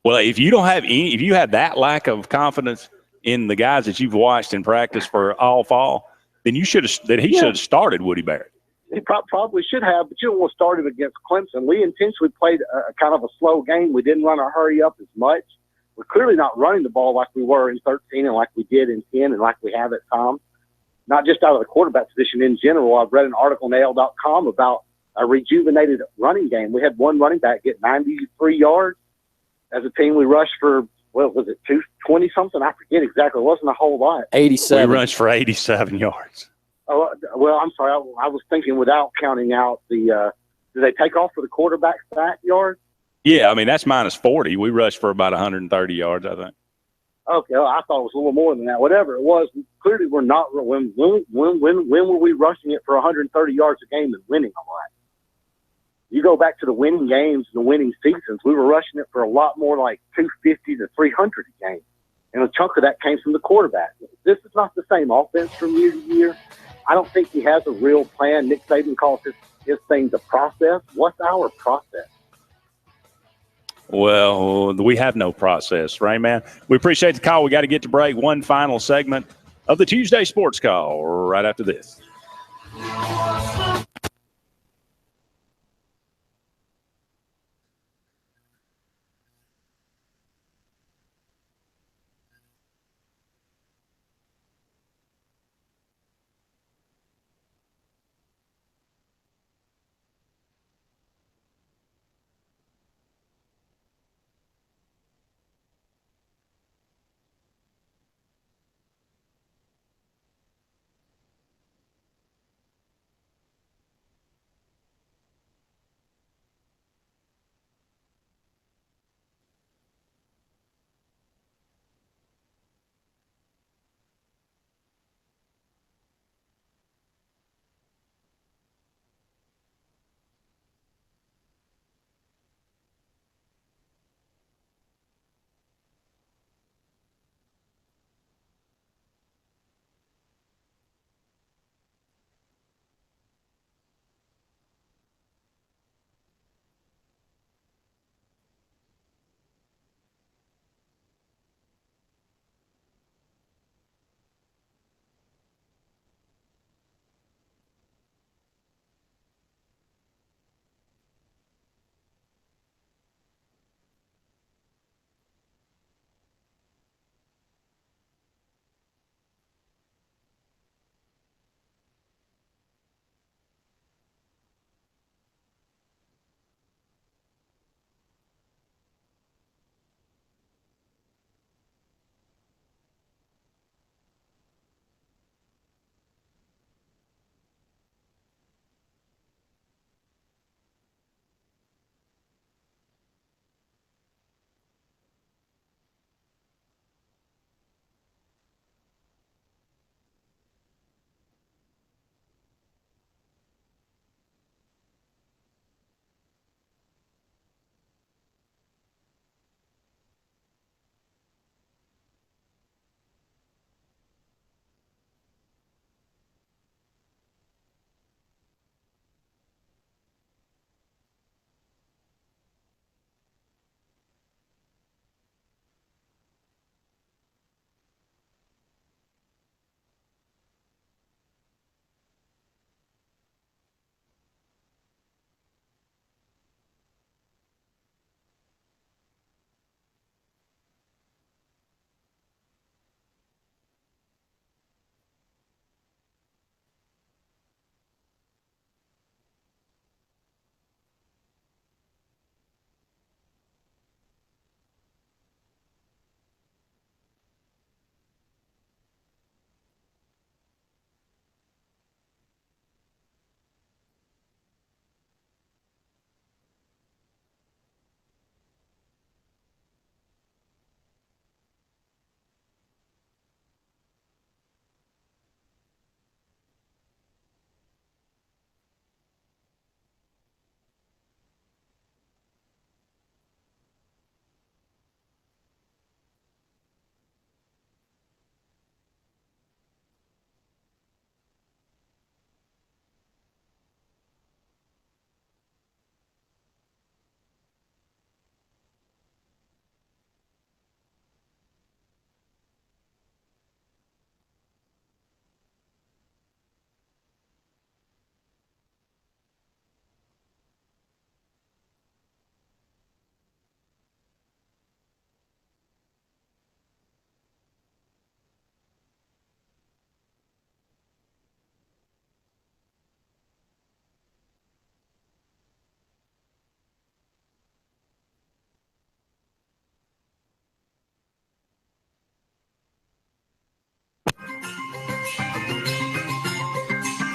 Well, if you have that lack of confidence in the guys that you've watched in practice for all fall, then he should have started Woody Barrett. He probably should have, but you don't want to start him against Clemson. We intentionally played a kind of a slow game. We didn't run our hurry up as much. We're clearly not running the ball like we were in 13 and like we did in 10 and like we have at times. Not just out of the quarterback position in general. I've read an article on AL.com about a rejuvenated running game. We had one running back get 93 yards. As a team, we rushed for, what was it, 220 something? I forget exactly. It wasn't a whole lot. 87. We rushed for 87 yards. Oh, well, I'm sorry. I was thinking without counting out the do they take off for the quarterback sack yards? Yeah, I mean, that's minus 40. We rushed for about 130 yards, I think. Okay, well, I thought it was a little more than that. Whatever it was, clearly we're not. When were we rushing it for 130 yards a game and winning a lot? You go back to the winning games and the winning seasons, we were rushing it for a lot more, like 250 to 300 a game. And a chunk of that came from the quarterback. This is not the same offense from year to year. I don't think he has a real plan. Nick Saban calls his thing the process. What's our process? Well, we have no process, right, man? We appreciate the call. We got to get to break. One final segment of the Tuesday Sports Call right after this.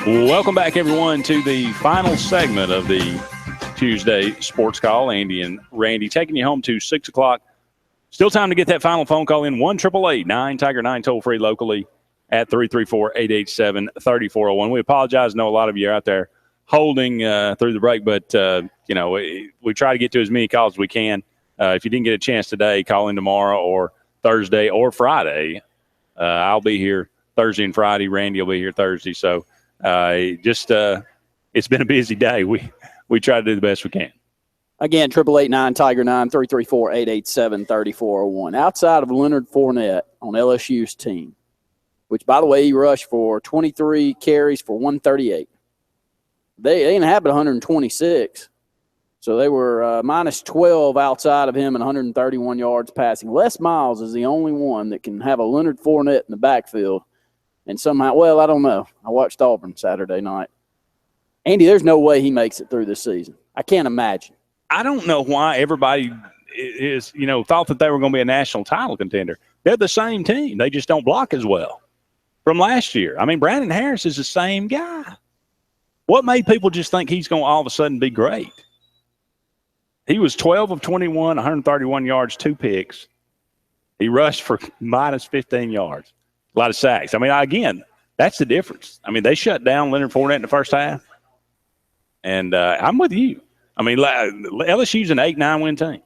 Welcome back, everyone, to the final segment of the Tuesday Sports Call. Andy and Randy taking you home to 6 o'clock. Still time to get that final phone call in. 1-888-9-TIGER-9 toll-free locally at 334-887-3401. We apologize. I know a lot of you are out there holding through the break, but, we try to get to as many calls as we can. If you didn't get a chance today, call in tomorrow or Thursday or Friday. I'll be here Thursday and Friday. Randy will be here Thursday. So it's been a busy day. We try to do the best we can. Again, 888-9-TIGER-9, 334-887-3401. Outside of Leonard Fournette on LSU's team, which, by the way, he rushed for 23 carries for 138. They didn't have it 126. So they were minus 12 outside of him and 131 yards passing. Les Miles is the only one that can have a Leonard Fournette in the backfield. And somehow, well, I don't know. I watched Auburn Saturday night. Andy, there's no way he makes it through this season. I can't imagine. I don't know why everybody is, thought that they were going to be a national title contender. They're the same team. They just don't block as well from last year. I mean, Brandon Harris is the same guy. What made people just think he's going to all of a sudden be great? He was 12 of 21, 131 yards, 2 picks. He rushed for minus 15 yards. A lot of sacks. I mean, again, that's the difference. I mean, they shut down Leonard Fournette in the first half. And I'm with you. I mean, LSU's an 8-9 win team.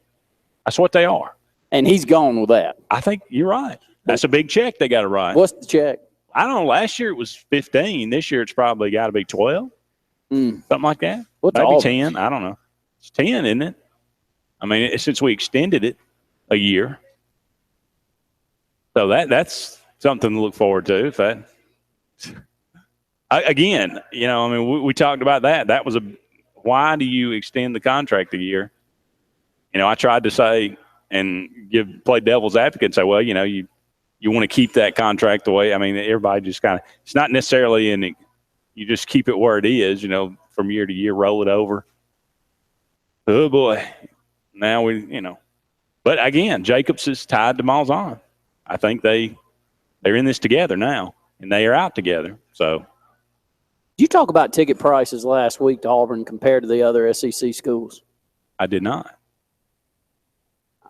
That's what they are. And he's gone with that. I think you're right. That's a big check they got to write. What's the check? I don't know. Last year it was 15. This year it's probably got to be 12. Something like that. Maybe 10. I don't know. It's 10, isn't it? I mean, since we extended it a year. So that's something to look forward to. If that, again, we talked about that. That was why do you extend the contract a year? I tried to say and play devil's advocate and say, well, you want to keep that contract the way. I mean, everybody just kind of, it's not necessarily you just keep it where it is, from year to year, roll it over. Oh boy. Now but again, Jacobs is tied to Malzahn. I think they're in this together now, and they are out together. So, did you talk about ticket prices last week to Auburn compared to the other SEC schools? I did not.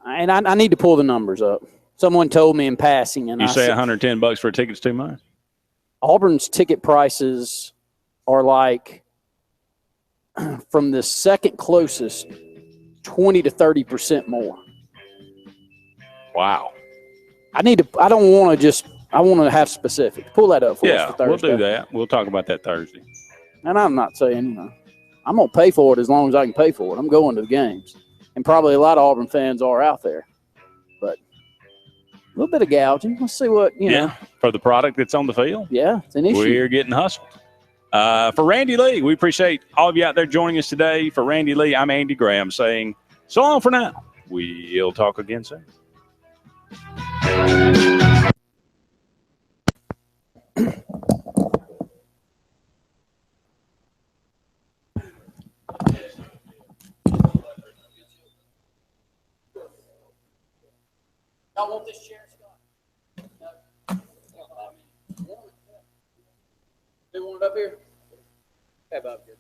And I need to pull the numbers up. Someone told me in passing, and you say $110 for a ticket's too much? Auburn's ticket prices are like from the second closest, 20 to 30% more. Wow. I want to have specifics. Pull that up for us for Thursday. We'll do that. We'll talk about that Thursday. And I'm not saying, I'm going to pay for it as long as I can pay for it. I'm going to the games. And probably a lot of Auburn fans are out there. But a little bit of gouging. Let's see what, for the product that's on the field. Yeah, it's an issue. We're getting hustled. For Randy Lee, we appreciate all of you out there joining us today. For Randy Lee, I'm Andy Graham saying so long for now. We'll talk again soon. Y'all want this chair, Scott? No. They want it up here? Okay, Bob, good.